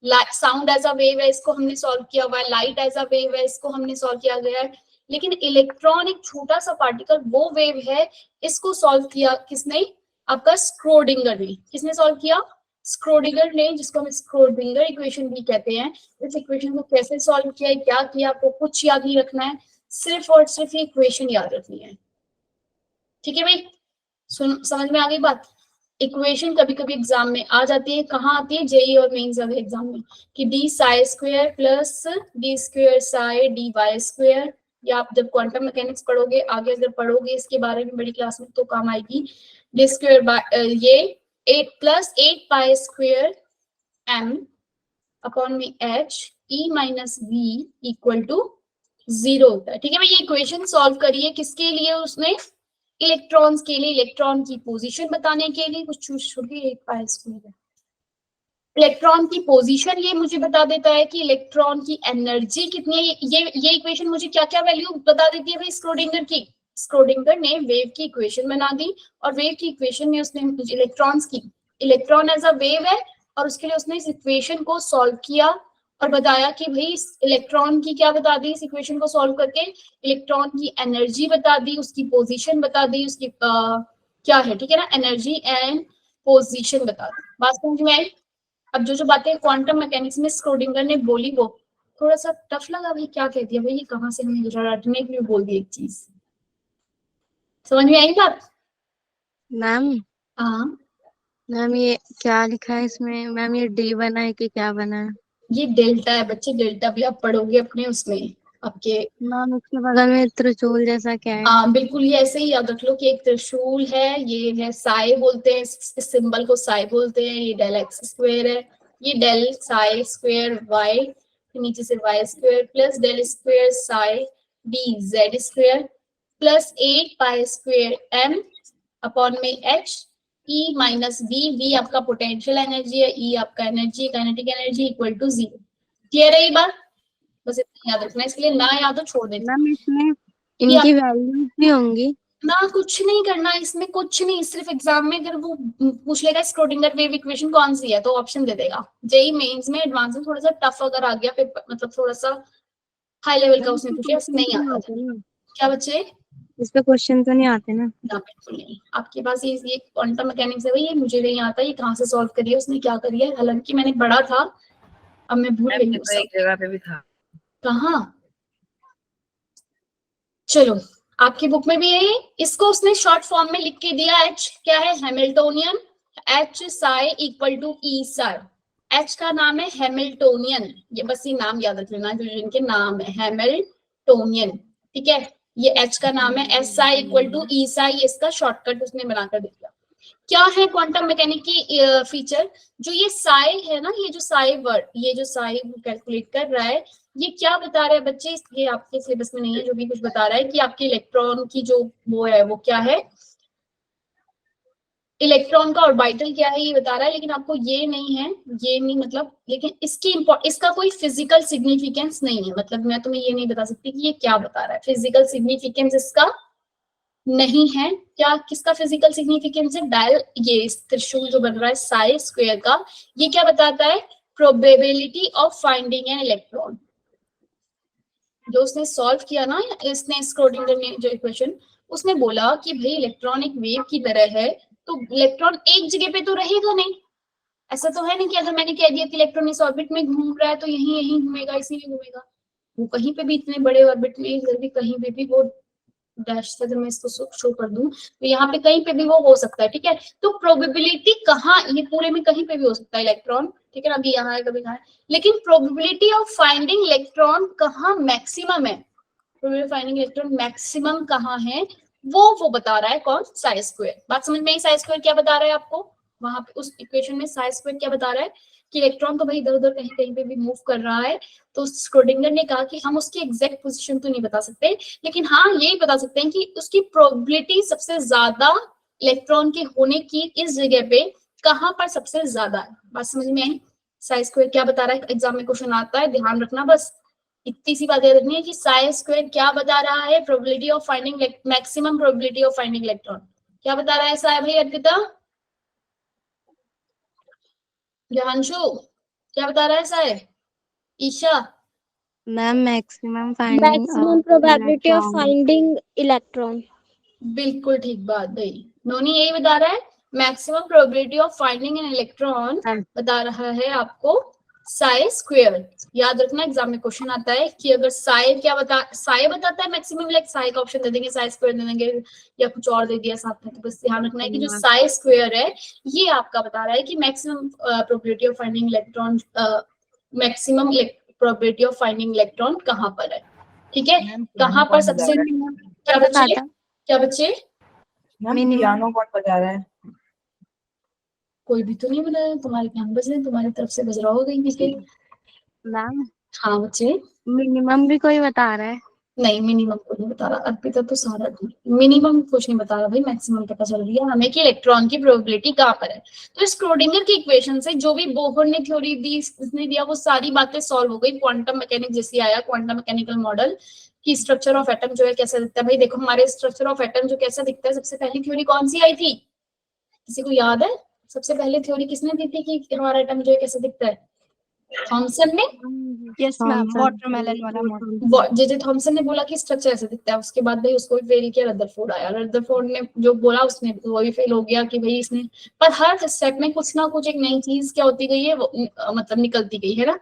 साउंड एज अ वेव है, इसको हमने सॉल्व किया हुआ है। लाइट एज अ वेव है, इसको हमने सॉल्व किया गया है। लेकिन इलेक्ट्रॉन एक छोटा सा पार्टिकल, वो वेव है, इसको सॉल्व किया किसने, आपका स्क्रोडिंगर ने। किसने सॉल्व किया, स्क्रोडिंगर ने, जिसको हम स्क्रोडिंगर इक्वेशन भी कहते हैं। इस इक्वेशन को कैसे सॉल्व किया है, क्या किया, आपको कुछ याद नहीं रखना है, सिर्फ और सिर्फ ये इक्वेशन याद रखनी है। ठीक है भाई, समझ में आ गई बात। इक्वेशन कभी कभी एग्जाम में आ जाती है, कहाँ आती है, जेई और मेंस एग्जाम में, कि d psi square plus d square psi d y square. या आप जब क्वांटम मैकेनिक्स पढ़ोगे आगे, अगर पढ़ोगे इसके बारे में बड़ी क्लास में तो काम आएगी। डी स्क्वायर बाय ये 8 + 8 पाई स्क्वायर m अपॉन में h E minus V equal to 0 होता है। ठीक है भाई, ये इक्वेशन सॉल्व करिए किसके लिए, उसने इलेक्ट्रॉन्स के लिए, इलेक्ट्रॉन की पोजीशन बताने के लिए। कुछ छोटी एक पाई स्क्वायर है, इलेक्ट्रॉन की पोजीशन ये मुझे बता देता है कि इलेक्ट्रॉन की एनर्जी कितनी है। ये इक्वेशन मुझे क्या क्या वैल्यू बता देती है भाई स्क्रोडिंगर की। स्क्रोडिंगर ने वेव की इक्वेशन बना दी और वेव की इक्वेशन में उसने इलेक्ट्रॉन्स की, इलेक्ट्रॉन एज अ वेव है और उसके लिए उसने इस इक्वेशन को सॉल्व किया और बताया कि भाई इलेक्ट्रॉन की क्या बता दी, इस इक्वेशन को सॉल्व करके इलेक्ट्रॉन की एनर्जी बता दी, उसकी पोजीशन बता दी, उसकी क्या है, ठीक है ना, एनर्जी एंड पोजीशन बता दी। बात समझ में आई। अब जो जो बातें क्वांटम मैकेनिक्स में स्क्रोडिंगर ने बोली वो थोड़ा सा टफ लगा भाई, क्या कह दिया भाई, ये कहाँ से हमें रटने के लिए बोल दी एक चीज। समझ में आई बात? मैम हाँ, मैम ये क्या लिखा है इसमें मैम, ये डी बना है कि क्या बना है? ये डेल्टा है बच्चे, डेल्टा भी आप पढ़ोगे अपने उसमें आपके। मैम उसके बगल में त्रिशूल जैसा क्या है? हाँ बिल्कुल, ये ऐसे ही याद रख लो कि एक त्रिशूल है, ये है साई बोलते हैं, इस सिंबल को साई बोलते हैं, ये डेल एक्स स्क्वायर है, ये डेल साई स्क्वायर वाई, नीचे से Y square plus del square psi D Z square plus 8 pi square M upon में H E minus V. V आपका पोटेंशियल एनर्जी है, ई आपका energy, kinetic energy equal to 0। Clear है ये बात? बस इतना याद रखना है, इसके लिए ना याद हो छोड़ देना। मैम इसमें इनकी वैल्यूज भी होंगी? ना कुछ नहीं करना इसमें, कुछ नहीं, सिर्फ एग्जाम में अगर वो पूछ लेगा स्क्रोडिंगर वेव इक्वेशन कौन सी है तो ऑप्शन दे देगा। जेई मेंस में एडवांस में थोड़ा सा टफ अगर आ गया फिर मतलब थोड़ा सा हाई लेवल का उसने पूछा, नहीं आता था। क्या बच्चे? इस पे क्वेश्चन तो नहीं आते ना? ना बिल्कुल नहीं। आपके पास ये क्वांटम मैकेनिक्स है भाई, ये मुझे नहीं आता, ये कहाँ से सॉल्व करिए, उसने क्या करी है, हालांकि मैंने पढ़ा था अब मैं भूल मैम गई ये हूँ तो सब। एक जगह पे भी था। कहाँ? चलो आपकी बुक में भी है ये। इसको उसने शॉर्ट फॉर्म में लिख के दिया, एच क्या है, Hamiltonian, H psi equal to E psi. H का नाम है हैमिल्टोनियन, ये बस ये नाम याद रख लेना जो जिनके नाम है हैमिल्टोनियन, ठीक है। ये एच का नाम है, S I equal to E Sai, इसका शॉर्टकट उसने बनाकर दिया। क्या है क्वांटम मैकेनिक की फीचर, जो ये साई है ना, ये जो साई वर्ड, ये जो साई कैलकुलेट कर रहा है, ये क्या बता रहा है बच्चे, ये आपके सिलेबस में नहीं है, जो भी कुछ बता रहा है कि आपके इलेक्ट्रॉन की जो वो है वो क्या है, इलेक्ट्रॉन का ऑर्बिटल क्या है ये बता रहा है, लेकिन आपको ये नहीं है, ये नहीं मतलब, लेकिन इसका कोई फिजिकल सिग्निफिकेंस नहीं है, मतलब मैं तुम्हें ये नहीं बता सकती कि ये क्या बता रहा है, फिजिकल सिग्निफिकेंस इसका नहीं है। क्या किसका फिजिकल सिग्निफिकेंस है, डायल, ये त्रिशूल जो बन रहा है साई स्क्वायर का, ये क्या बताता है, probability of finding an electron. जो उसने सॉल्व किया ना, इसने स्क्रोडिंगर ने जो इक्वेशन, उसने बोला कि भाई इलेक्ट्रॉन एक वेव की तरह है, तो इलेक्ट्रॉन एक जगह पे तो रहेगा नहीं, ऐसा तो है नहीं कि अगर मैंने कह दिया कि इलेक्ट्रॉन इस ऑर्बिट में घूम रहा है तो यहीं यहीं घूमेगा, इसी में घूमेगा, वो कहीं पे भी इतने बड़े ऑर्बिट में इधर भी कहीं पे भी वो डैश से अगर मैं इसको शो कर दूं तो यहाँ पे कहीं पे भी वो हो सकता है, ठीक है। तो प्रोबेबिलिटी कहाँ, ये पूरे में कहीं पे भी हो सकता है इलेक्ट्रॉन, ठीक है ना, अभी यहाँ है कभी यहाँ है, लेकिन प्रोबेबिलिटी ऑफ फाइंडिंग इलेक्ट्रॉन कहाँ मैक्सिमम है, प्रोबेबिलिटी फाइंडिंग इलेक्ट्रॉन मैक्सिमम कहाँ है, वो बता रहा है कौन, साई स्क्वायर। बात समझ में आई, साई स्क्वायर क्या बता रहा है आपको, वहां पे उस इक्वेशन में साई स्क्वायर क्या बता रहा है कि इलेक्ट्रॉन तो भाई इधर उधर कहीं कहीं पे भी मूव कर रहा है, तो स्क्रोडिंगर ने कहा कि हम उसकी एग्जैक्ट पोजीशन तो नहीं बता सकते, लेकिन हाँ यही बता सकते हैं कि उसकी प्रोबेबिलिटी सबसे ज्यादा इलेक्ट्रॉन के होने की इस जगह पे कहाँ पर सबसे ज्यादा है। बात समझ में आई, साई स्क्वायर क्या बता रहा है, एग्जाम में क्वेश्चन आता है, ध्यान रखना, बस इतनी सी बात याद रखनी है कि साई स्क्वायर क्या बता रहा है, probability of finding maximum probability of finding electron, क्या बता रहा है साई भाई, अर्पिता, जहांशु क्या बता रहा है psi, Isha, ma'am maximum finding Maximum probability of finding electron. बिल्कुल ठीक बात भाई, नोनी यही बता रहा है, maximum probability of finding an electron बता रहा है आपको साई स्क्वायर। याद रखना एग्जाम में क्वेश्चन आता है कि अगर साई क्या साई बताता है मैक्सिमम, लाइक साई का ऑप्शन दे देंगे, साई स्क्वायर दे देंगे या कुछ और दे दिया साथ में, तो बस ध्यान रखना है कि जो साई स्क्वायर है ये आपका बता रहा है कि maximum probability of finding electron, maximum probability of finding electron कहाँ पर है, ठीक है, कहाँ पर सबसे, क्या बच्चे, क्या बच्चे, पियानो कौन बजा रहा है? कोई भी तो नहीं बजा रहा, तुम्हारे कान बज रहे हैं, तुम्हारी तरफ से बज रहा होगा कहीं पीछे। मैम हाँ बच्चे, मिनिमम भी कोई बता रहा है? नहीं मिनिमम को नहीं बता रहा, अर्पिता तो सारा मिनिमम कुछ नहीं बता रहा भाई, मैक्सिमम पता चल रही है हमें कि इलेक्ट्रॉन की प्रोबेबिलिटी कहाँ पर है। तो स्क्रोडिंगर की इक्वेशन से जो भी बोहर ने थ्योरी दी, इसने दिया, वो सारी बातें सॉल्व हो गई। क्वांटम मैकेनिक्स जैसे आया, क्वांटम मैकेनिकल मॉडल की स्ट्रक्चर ऑफ एटम जो है कैसा दिखता है। भाई देखो हमारे स्ट्रक्चर ऑफ एटम जो कैसा दिखता है, सबसे पहली थ्योरी कौन सी आई थी, किसी को याद है? सबसे पहले थ्योरी किसने दी थी कि हमारा एटम जो है कैसा दिखता है? थॉमसन ने। यस मैम, वाटरमेलन वाला मॉडल। जे थॉमसन ने बोला कि स्ट्रक्चर ऐसे दिखता है, उसके बाद भाई उसको भी फेल किया रदरफोर्ड आया, रदरफोर्ड ने जो बोला उसने वो भी फेल हो गया कि भाई इसने, पर हर स्टेप में कुछ ना कुछ एक नई चीज क्या होती गई है, वो मतलब निकलती गई है ना।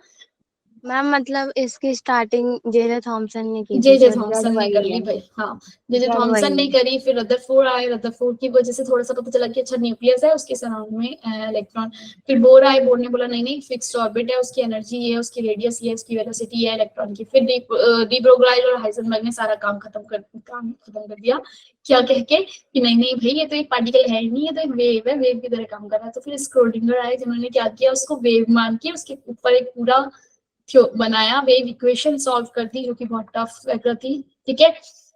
मैम मतलब इसकी स्टार्टिंग जे थॉमसन ने की जे थी, जे तो थॉमसन ने वही कर ली है। भाई, हाँ जे जड़ थॉमसन वही ने है। करी, फिर रदरफोर्ड आए, रदरफोर्ड की वजह से थोड़ा सा पता चला कि अच्छा न्यूक्लियस है, उसके सराउंड में इलेक्ट्रॉन। फिर बोर आए, बोर ने बोला नहीं नहीं फिक्स्ड ऑर्बिट है, उसकी एनर्जी ये है, उसकी रेडियस ये है, उसकी वेलोसिटी है इलेक्ट्रॉन की। फिर डी ब्रोगली और हाइजेनबर्ग ने सारा काम खत्म कर दिया, क्या कह के कि नहीं नहीं भाई ये तो एक पार्टिकल है ही नहीं, ये तो एक वेव है, वेव की तरह काम कर रहा है। तो फिर स्क्रोडिंगर आए जिन्होंने क्या किया, उसको वेव मान के उसके ऊपर एक पूरा बनाया, वेव इक्वेशन सॉल्व कर दी, जो कि बहुत टफ थी। ठीक है,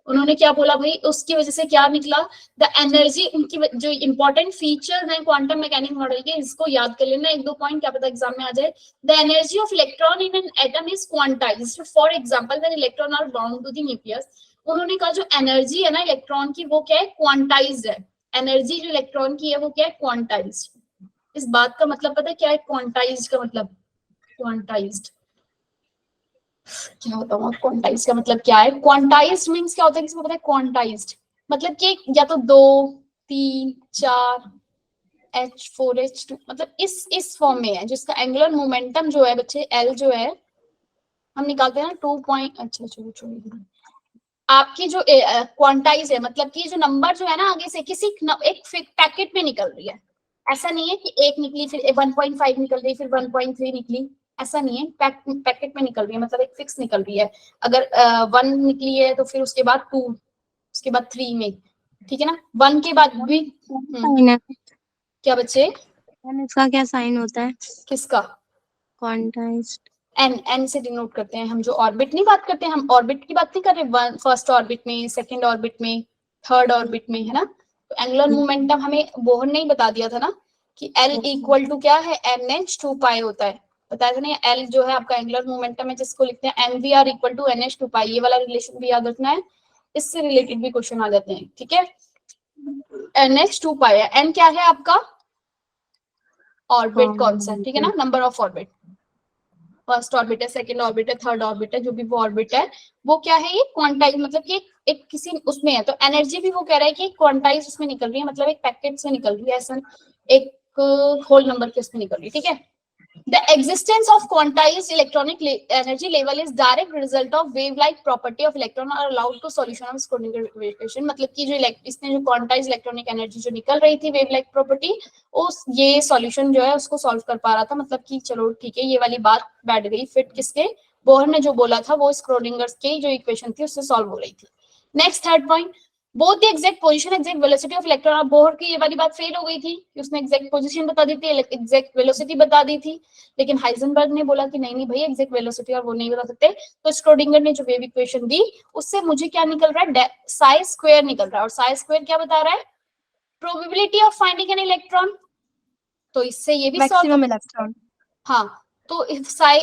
उन्होंने क्या बोला भाई, उसकी वजह से क्या निकला, द एनर्जी, उनकी जो इंपॉर्टेंट फीचर है क्वांटम मैकेनिक मॉडल के, इसको याद कर लेना, एक दो पॉइंट क्या पता एग्जाम में आ जाए। The energy of electron in an atom is quantised, for example when electron are bound to the nucleus. उन्होंने कहा जो एनर्जी है ना इलेक्ट्रॉन की, वो क्या है, क्वांटाइज्ड है। एनर्जी जो इलेक्ट्रॉन की है वो क्या है, क्वांटाइज्ड। इस बात का मतलब पता है क्या है क्वांटाइज्ड का मतलब? क्वांटाइज्ड क्या होता है, क्वांटाइज का मतलब क्या है? क्वांटाइज मींस क्या होता है, किसको पता है? क्वांटाइज्ड मतलब कि या तो 2 3 4 H4H2, मतलब इस फॉर्म में है, जिसका एंगुलर मोमेंटम जो है बच्चे L जो है, हम निकालते हैं ना 2 पॉइंट, अच्छा छोड़ो, आपकी जो क्वांटाइज है मतलब कि जो नंबर जो है ना आगे से किसी एक पैकेट में निकल रही है। ऐसा नहीं है कि एक निकली फिर 1.5 निकल रही फिर 1.3 निकली, ऐसा नहीं है। पैकेट में निकल रही है, मतलब एक फिक्स निकल रही है। अगर 1 निकली है तो फिर उसके बाद 2, उसके बाद 3 में, ठीक है ना, 1 के बाद भी क्या बच्चे? इसका क्या साइन होता है? किसका? क्वांटाइज्ड। एन से डिनोट करते हैं हम, जो ऑर्बिट नहीं बात करते हैं, हम ऑर्बिट की बात नहीं कर रहे, फर्स्ट ऑर्बिट में, सेकंड ऑर्बिट में, थर्ड ऑर्बिट में, है ना। तो एंगुलर मोमेंटम हमें बोहर ने ही बता दिया था ना कि L इक्वल टू क्या है, NH2π होता है, बताया था ना। L जो है आपका एंगुलर मोमेंटम है, जिसको लिखते हैं NVR इक्वल टू NH2π, ये वाला रिलेशन भी याद रखना है, इससे रिलेटेड भी क्वेश्चन आ जाते हैं। ठीक है, NH2π है, N क्या है आपका? ऑर्बिट कांस्टेंट, ठीक है ना, number of orbit. First orbit है, सेकंड ऑर्बिट है, थर्ड ऑर्बिट है, जो भी वो ऑर्बिट है वो क्या है, ये क्वांटाइज, मतलब कि एक किसी उसमें है। तो एनर्जी भी वो कह रहा है कि क्वांटाइज उसमें निकल रही है, मतलब एक पैकेट से निकल रही है, ऐसा एक होल नंबर के उसमें निकल रही है। ठीक है, the existence of quantized electronic energy level is direct result of wave like property of electron are allowed to solution of Schrodinger equation। मतलब कि जो इसने जो quantized electronic energy जो निकल रही थी wave like property, उस ये सॉल्यूशन जो है उसको सॉल्व कर पा रहा था। मतलब कि चलो ठीक है, ये वाली बात बैठ गई, फिट किसके, बोहर ने जो बोला था वो स्क्रोडिंगर की जो इक्वेशन थी उससे सॉल्व हो रही थी। Next third point, both the exact position exact velocity of electron. अब बोहर की ये वाली बात फेल हो गई थी कि उसने एग्जैक्ट पोजीशन बता दी थी, एग्जैक्ट वेलोसिटी बता दी थी, लेकिन हाइजेनबर्ग ने बोला कि नहीं नहीं भाई एग्जैक्ट वेलोसिटी और वो नहीं बता सकते। तो स्क्रोडिंगर ने जो वेव इक्वेशन दी उससे मुझे क्या निकल रहा है, साई स्क्वायर निकल रहा है। और साई स्क्वायर क्या बता रहा है, probability of finding an electron. तो इससे ये भी मैक्सिमम इलेक्ट्रॉन। हाँ, तो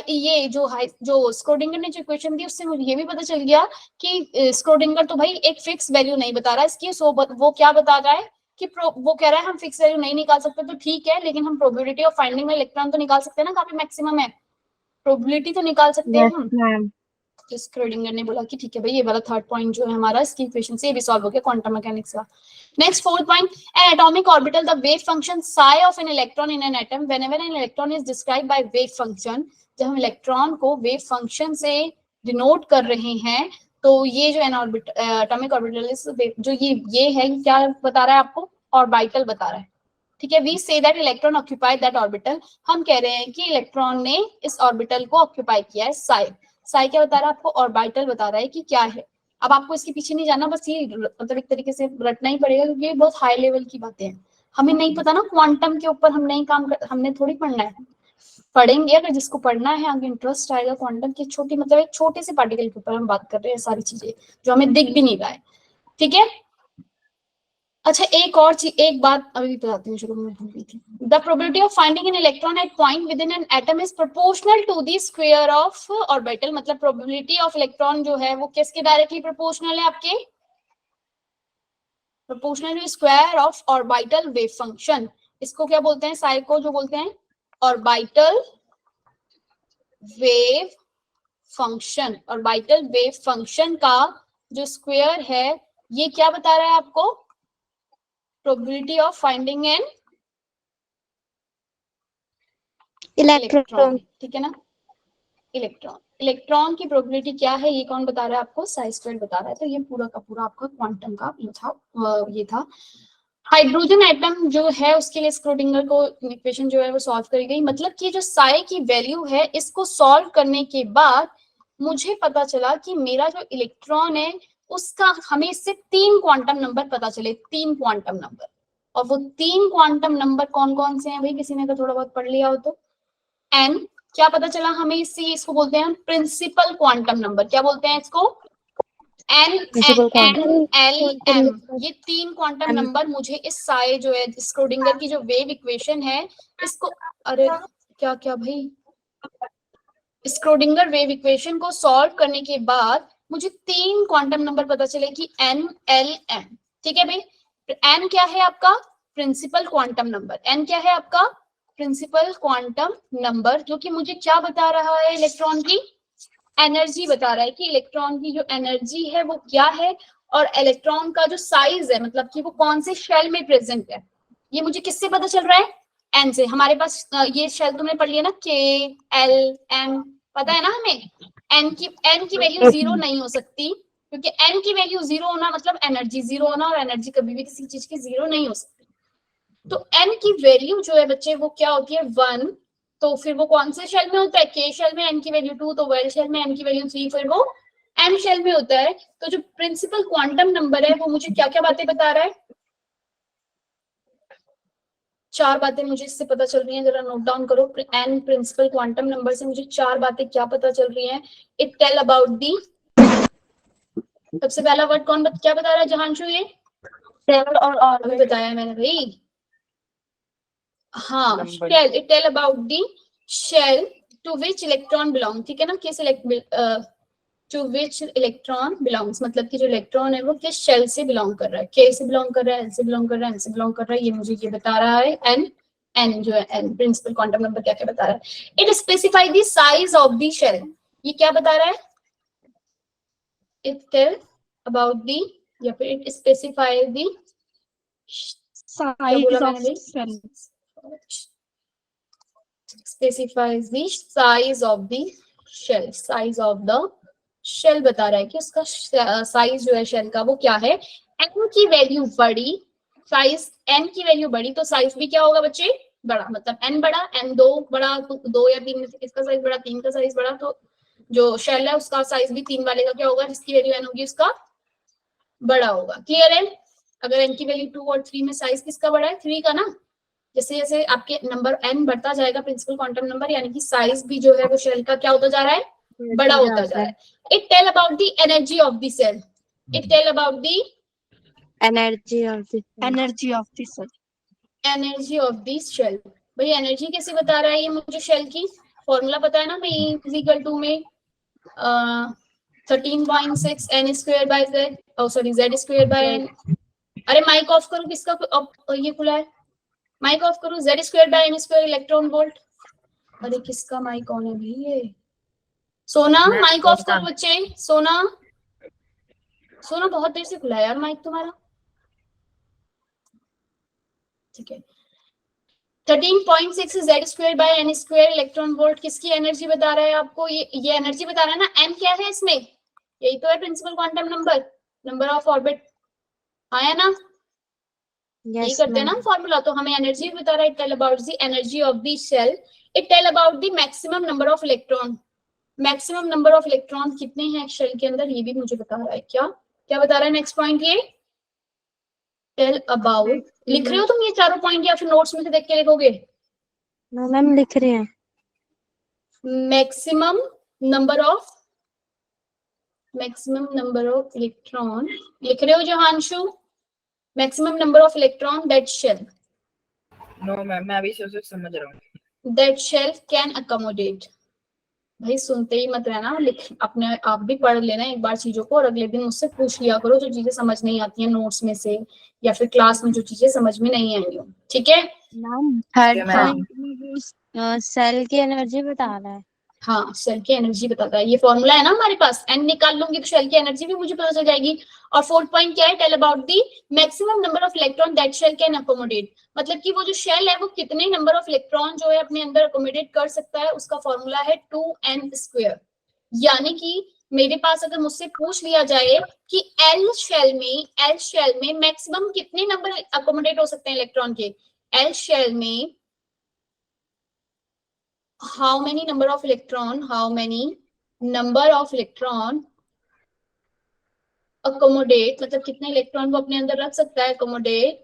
ये जो स्क्रोडिंगर ने जो इक्वेशन दी उससे मुझे ये भी पता चल गया कि स्क्रोडिंगर तो भाई एक फिक्स वैल्यू नहीं बता रहा है इसकी, वो क्या बता रहा है कि वो कह रहा है हम फिक्स वैल्यू नहीं निकाल सकते तो ठीक है, लेकिन हम प्रोबेबिलिटी ऑफ फाइंडिंग में इलेक्ट्रॉन तो निकाल सकते हैं ना, कहाँ पे मैक्सिमम है, प्रोबेबिलिटी तो निकाल सकते हैं हम। तो स्क्रोडिंगर ने बोला कि ठीक है भाई, ये वाला थर्ड पॉइंट जो है हमारा इसकी इक्वेशन से ये भी सॉल्व हो गया क्वांटम मैकेनिक्स का। Next fourth point, N atomic orbital the wave function sigh of an electron in an atom whenever an electron is described by wave function. जब हम इलेक्ट्रॉन को वेव फंक्शन से डिनोट कर रहे हैं तो ये जो एटॉमिक ऑर्बिटल जो ये है, क्या बता रहा है आपको, ऑर्बिटल बता रहा है। ठीक है, we say that electron occupy that orbital, हम कह रहे हैं कि इलेक्ट्रॉन ने इस ऑर्बिटल को ऑक्यूपाई किया है। साई क्या बता रहा है आपको, ऑर्बिटल बता रहा है कि क्या है। अब आपको इसके पीछे नहीं जाना, बस ये मतलब एक तरीके से रटना ही पड़ेगा क्योंकि ये बहुत हाई लेवल की बातें हैं, हमें नहीं पता ना क्वांटम के ऊपर, हमने थोड़ी पढ़ना है। पढ़ेंगे, अगर जिसको पढ़ना है, आगे इंटरेस्ट आएगा क्वांटम की छोटी, मतलब एक छोटे से पार्टिकल के ऊपर हम बात कर रहे हैं, सारी चीजें जो हमें दिख भी नहीं रहा है, ठीक है। अच्छा एक और चीज, एक बात अभी बताती हूँ, शुरू में भूल गई थी। The probability of finding an electron at point within an atom is proportional to the square of orbital, मतलब प्रोबेबिलिटी ऑफ इलेक्ट्रॉन जो है वो किसके डायरेक्टली प्रोपोर्शनल है, आपके proportional to square of orbital wave function. इसको क्या बोलते हैं, साइ को जो बोलते हैं orbital wave function. Orbital wave function का जो स्क्वायर है ये क्या बता रहा है आपको, probability of finding an electron, ठीक है ना। इलेक्ट्रॉन की प्रोबेबिलिटी क्या है, ये कौन बता रहा है आपको, साइ स्क्वायर बता रहा है। तो ये पूरा का पूरा आपका क्वांटम का ये था। हाइड्रोजन एटम जो है उसके लिए स्क्रोडिंगर को इक्वेशन जो है वो सॉल्व करी गई, मतलब कि जो साइ की वैल्यू है इसको सॉल्व करने के बाद मुझे पता चला कि मेरा जो इलेक्ट्रॉन है उसका, हमें इससे 3 क्वांटम नंबर पता चले, 3 क्वांटम नंबर। और वो 3 क्वांटम नंबर कौन कौन से हैं भाई, किसी ने तो थोड़ा बहुत पढ़ लिया हो तो। एन क्या पता चला हमें, इससे इसको बोलते हैं प्रिंसिपल क्वांटम नंबर, क्या बोलते हैं इसको, एन एन एल एम। ये 3 क्वांटम नंबर मुझे इस साइ जो है स्क्रोडिंगर की जो वेव इक्वेशन है इसको, अरे क्या क्या भाई, स्क्रोडिंगर वेव इक्वेशन को सॉल्व करने के बाद मुझे 3 क्वांटम नंबर पता चले कि एन एल एम, ठीक है भाई। एन क्या है आपका, प्रिंसिपल क्वांटम नंबर। एन क्या है आपका, प्रिंसिपल क्वांटम नंबर, जो कि मुझे क्या बता रहा है, इलेक्ट्रॉन की एनर्जी बता रहा है कि इलेक्ट्रॉन की जो एनर्जी है वो क्या है, और इलेक्ट्रॉन का जो साइज है, मतलब कि वो कौन से शेल में प्रेजेंट है, ये मुझे किससे पता चल रहा है, एन से। हमारे पास ये शेल तुमने पढ़ लिया ना, के एल एम, पता है ना हमें। एन की वैल्यू 0 नहीं हो सकती, क्योंकि एन की वैल्यू 0 होना मतलब एनर्जी 0 होना, और एनर्जी कभी भी किसी चीज की 0 नहीं हो सकती। तो एन की वैल्यू जो है बच्चे वो क्या होती है, 1। तो फिर वो कौन से शेल में होता है, के शेल में एन की वैल्यू 2, तो वेल शेल में एन की वैल्यू 3, फिर वो एम शेल में होता है। तो जो प्रिंसिपल क्वांटम नंबर है वो मुझे क्या क्या बातें बता रहा है, 4 बातें मुझे इससे पता चल रही हैं, जरा नोट डाउन करो। एन प्रिंसिपल क्वांटम नंबर से मुझे 4 बातें क्या पता चल रही हैं। इट टेल अबाउट दी, सबसे पहला वर्ड कौन क्या बता रहा है जहांशु, ये शेल और अभी बताया मैंने भाई, हाँ shell. It tell about the shell to which electron belong, ठीक है ना, किस टू विच इलेक्ट्रॉन बिलोंग्स, मतलब कि जो इलेक्ट्रॉन है वो किस शेल से बिलोंग कर रहा है, के से बिलोंग कर रहा है, एल से बिलोंग कर रहा है, एन से बिलोंग कर रहा है, ये मुझे ये बता रहा है। एन जो है, एन प्रिंसिपल क्वांटम नंबर क्या क्या बता रहा है। It specify the size of the shell, ये क्या बता रहा है, इट टेल अबाउट द, या फिर it specify the size of cell. Specifies the size of the shell, size of the shell बता रहा है कि उसका साइज जो है शेल का वो क्या है। एन की वैल्यू बड़ी, साइज एन की वैल्यू बड़ी, तो साइज भी क्या होगा बच्चे, बड़ा, मतलब एन बड़ा, एन 2 बड़ा, तो 2 या 3 में से किसका साइज बड़ा, 3 का साइज बड़ा, तो जो शेल है उसका साइज भी 3 वाले का क्या होगा, जिसकी वैल्यू एन होगी उसका बड़ा होगा। क्लियर है। अगर एन की वैल्यू 2 और 3 में साइज किसका बड़ा है, 3 का ना। जैसे जैसे आपके नंबर एन बढ़ता जाएगा प्रिंसिपल क्वांटम नंबर, यानी कि साइज भी जो है वो शेल का क्या होता जा रहा है, बड़ा होता जा रहा है। It tell about the energy of the cell, it tell about the energy of the Energy of the cell. Energy of the shell. भाई एनर्जी कैसे बता रहा है ये मुझे, शेल की फॉर्मूला पता है ना भाई, इक्वल टू में 13.6 n square by z, oh sorry z square by n। अरे माइक ऑफ करो, किसका ये खुला है, माइक ऑफ करो। z square by n square electron volt. अरे किसका माइक ऑन है भाई, ये सोना माइक ऑफ करो बच्चे। सोना सोना बहुत देर से खुला है यार माइक तुम्हारा, ठीक है। 13.6 z square by n square electron volt किसकी एनर्जी बता रहा है आपको, ये एनर्जी बता रहा है ना। m क्या है इसमें, यही तो है principal quantum number, number of orbit, आया ना, यही करते हैं ना फॉर्मूला। तो हमें एनर्जी बता रहा है, it tell about the energy of the shell, it tell about the maximum number of electron, maximum number of electron कितने हैं शेल के अंदर, ये भी मुझे बता रहा है। क्या क्या बता रहा है नेक्स्ट पॉइंट, ये टेल अबाउट, लिख रहे हो तुम ये चारों पॉइंट या फिर नोट्स में से देख के लिखोगे, मैम लिख रहे हैं। मैक्सिमम नंबर ऑफ इलेक्ट्रॉन, लिख रहे हो Jahanshu? Maximum number of electron that shell no ma'am, मैं अभी से समझ रहा हूँ। Can accommodate. भाई सुनते ही मत रहना, लिख अपने आप भी पढ़ लेना एक बार चीजों को, और अगले दिन मुझसे पूछ लिया करो जो चीजें समझ नहीं आती हैं नोट्स में से, या फिर क्लास में जो चीजें समझ में नहीं आई हो, ठीक है? Ma'am third ma'am. पॉइंट में सेल की एनर्जी बता रहा है। हाँ, सेल की एनर्जी बताता है, ये फॉर्मूला है ना हमारे पास, एन निकाल लूंगी तो सेल की एनर्जी भी मुझे पता चल जाएगी। और फोर्थ पॉइंट क्या है? Tell about the maximum number of electron that shell can accommodate, मतलब कि वो जो शेल है वो कितने नंबर ऑफ इलेक्ट्रॉन जो है अपने अंदर अकोमोडेट कर सकता है, उसका फॉर्मूला है 2n²। यानी कि मेरे पास अगर मुझसे पूछ लिया जाए कि एल शेल में मैक्सिमम कितने नंबर अकोमोडेट हो सकते हैं इलेक्ट्रॉन के, एल शेल में how many number of electron accommodate, मतलब कितने इलेक्ट्रॉन को अपने अंदर रख सकता है accommodate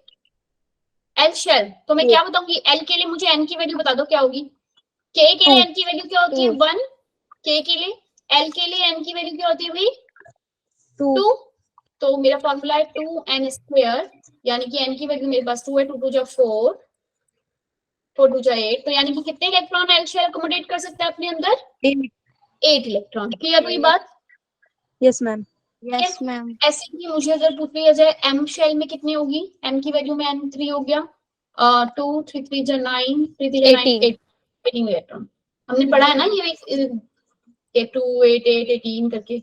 एल शेल। तो मैं क्या बताऊंगी? एल के लिए मुझे एन की वैल्यू बता दो क्या होगी। के के लिए एन की वैल्यू क्या होती है? 1। के लिए, एल के लिए एन की वैल्यू क्या होती है भाई? 2। तो मेरा फॉर्मूला है 2n², यानी कि एन की वैल्यू मेरे पास 2 है, 2 2 4, 4 2 8, तो यानी कि कितने इलेक्ट्रॉन एल शेल अकोमोडेट कर सकता है अपने अंदर? 8 इलेक्ट्रॉन। क्लियर हुई बात? Yes ma'am. Yes ma'am. ऐसे ही मुझे अगर पूछ लिया जाए एम शेल में कितनी होगी, एम की वैल्यू में n3 हो गया, 2 3 3 जा 9, 3 3 जा 9, 18 इलेक्ट्रॉन। हमने पढ़ा है ना ये 2 8 8 18 करके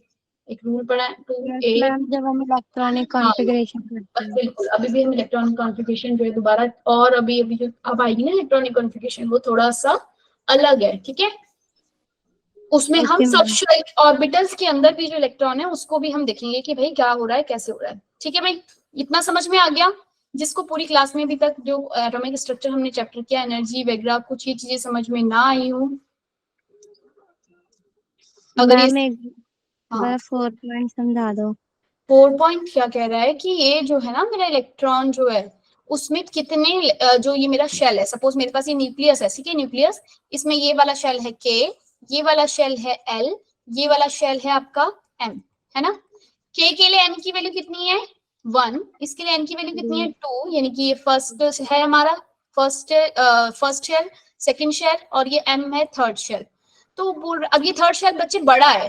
एक रूल पढ़ा है, 2 8। मैम जब हम इलेक्ट्रॉनिक कॉन्फ़िगरेशन करते हैं। बिल्कुल, अभी भी हम इलेक्ट्रॉनिक कॉन्फ़िगरेशन जो है दोबारा, और अभी जो अब आएगी ना इलेक्ट्रॉनिक कॉन्फ़िगरेशन, वो थोड़ा सा अलग है, ठीक है? उसमें हम सब शेल ऑर्बिटल्स के अंदर भी जो इलेक्ट्रॉन है उसको भी हम देखेंगे कि भाई क्या हो रहा है, कैसे हो रहा है, ठीक है भाई? इतना समझ में आ गया? जिसको पूरी क्लास में अभी तक जो एटॉमिक स्ट्रक्चर हमने चैप्टर किया, एनर्जी वगैरह, कुछ ये चीजें समझ में ना आई हो, अगर मैम ये एक बार 4 पॉइंट समझा दो। 4 पॉइंट क्या कह रहा है कि ये जो है ना मेरा इलेक्ट्रॉन जो है उसमें कितने जो ये मेरा शेल है, सपोज मेरे पास ये न्यूक्लियस है, ठीक है? न्यूक्लियस, इसमें ये वाला शेल है के, ये वाला शेल है एल, ये वाला शेल है आपका एम, है ना? के लिए एन की वैल्यू कितनी है? 1। इसके लिए एन की वैल्यू कितनी है? 2, यानी कि ये फर्स्ट है हमारा, फर्स्ट शेल, सेकंड शेल, और ये एम है थर्ड शेल। तो अब ये थर्ड शेल बच्चे बड़ा है,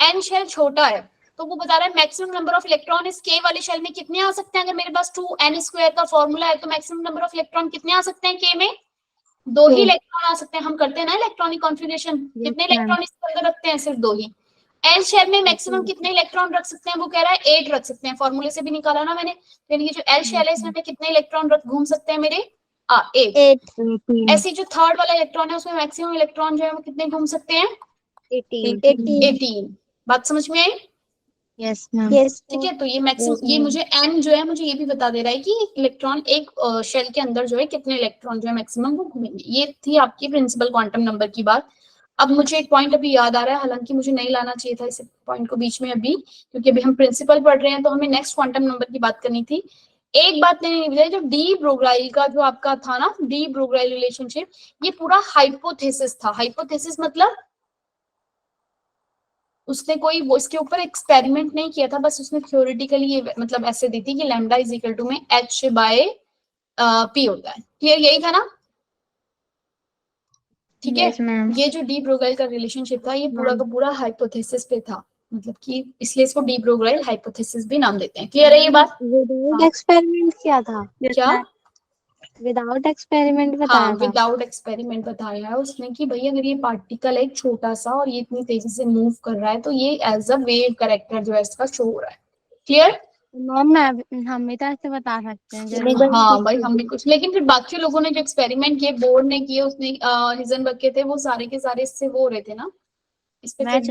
एन शेल छोटा है, तो वो बता रहा है मैक्सिमम नंबर ऑफ इलेक्ट्रॉन इस के वाले शेल में कितने आ सकते हैं। अगर मेरे पास 2n² का फॉर्मूला है तो मैक्सिमम नंबर ऑफ इलेक्ट्रॉन कितने आ सकते हैं के में? 2 ही इलेक्ट्रॉन आ सकते हैं। हम करते हैं ना इलेक्ट्रॉनिक कॉन्फ़िगरेशन, कितने इलेक्ट्रॉन इसके अंदर रखते हैं? सिर्फ 2 ही। एल शेल में मैक्सिमम कितने इलेक्ट्रॉन रख सकते हैं? वो कह रहा है 8 रख सकते हैं, फॉर्मूले से भी निकाला ना मैंने। यानी कि जो एल शेल है इसमें कितने इलेक्ट्रॉन घूम सकते हैं मेरे? 8। ऐसे जो थर्ड वाला इलेक्ट्रॉन है उसमें मैक्सिमम इलेक्ट्रॉन जो है वो कितने घूम सकते हैं? 18। बात समझ में आई? Yes ma'am. ठीक है, तो ये मैक्सिमम, ये मुझे एन जो है मुझे ये भी बता दे रहा है कि इलेक्ट्रॉन एक शेल के अंदर जो है कितने इलेक्ट्रॉन जो है मैक्सिमम वो घूमेंगे। ये थी आपकी प्रिंसिपल क्वांटम नंबर की बात। अब मुझे एक पॉइंट अभी याद आ रहा है, हालांकि मुझे नहीं लाना चाहिए था इस पॉइंट को बीच में अभी, क्योंकि अभी हम प्रिंसिपल पढ़ रहे हैं तो हमें नेक्स्ट क्वांटम नंबर की बात करनी थी। एक बात नहीं बताई, जो डी ब्रोगली का जो आपका था ना, डी ब्रोगली रिलेशनशिप, ये पूरा हाइपोथेसिस था। हाइपोथेसिस मतलब उसने कोई वो इसके ऊपर एक्सपेरिमेंट नहीं किया था, बस उसने थ्योरेटिकली ये मतलब ऐसे दी थी कि लैम्डा इज इक्वल टू में h/p होता है। क्लियर? यही था ना? ठीक है। ये जो डी ब्रोगली का रिलेशनशिप था ये पूरा का पूरा हाइपोथेसिस पे था, मतलब कि इसलिए इसको डी ब्रोगली हाइपोथेसिस भी नाम देते हैं। क्लियर है ये बात? विदाउट एक्सपेरिमेंट किया था? क्या? विदाउट एक्सपेरिमेंट बताया हाँ, था। विदाउट एक्सपेरिमेंट बताया है उसने कि भाई अगर ये पार्टिकल है एक छोटा सा और ये इतनी तेजी से मूव कर रहा है तो ये एज अ वेव कैरेक्टर जो है इसका शो हो रहा है। क्लियर? मैम हम भी तो ऐसे बता सकते हैं। हाँ भाई, हम भी कुछ, लेकिन फिर बाकी लोगों ने जो एक्सपेरिमेंट किए, बोर्ड ने किए, उसने हिजनबर्ग के थे, वो सारे के सारे इससे वो हो रहे थे ना, इस पे मैच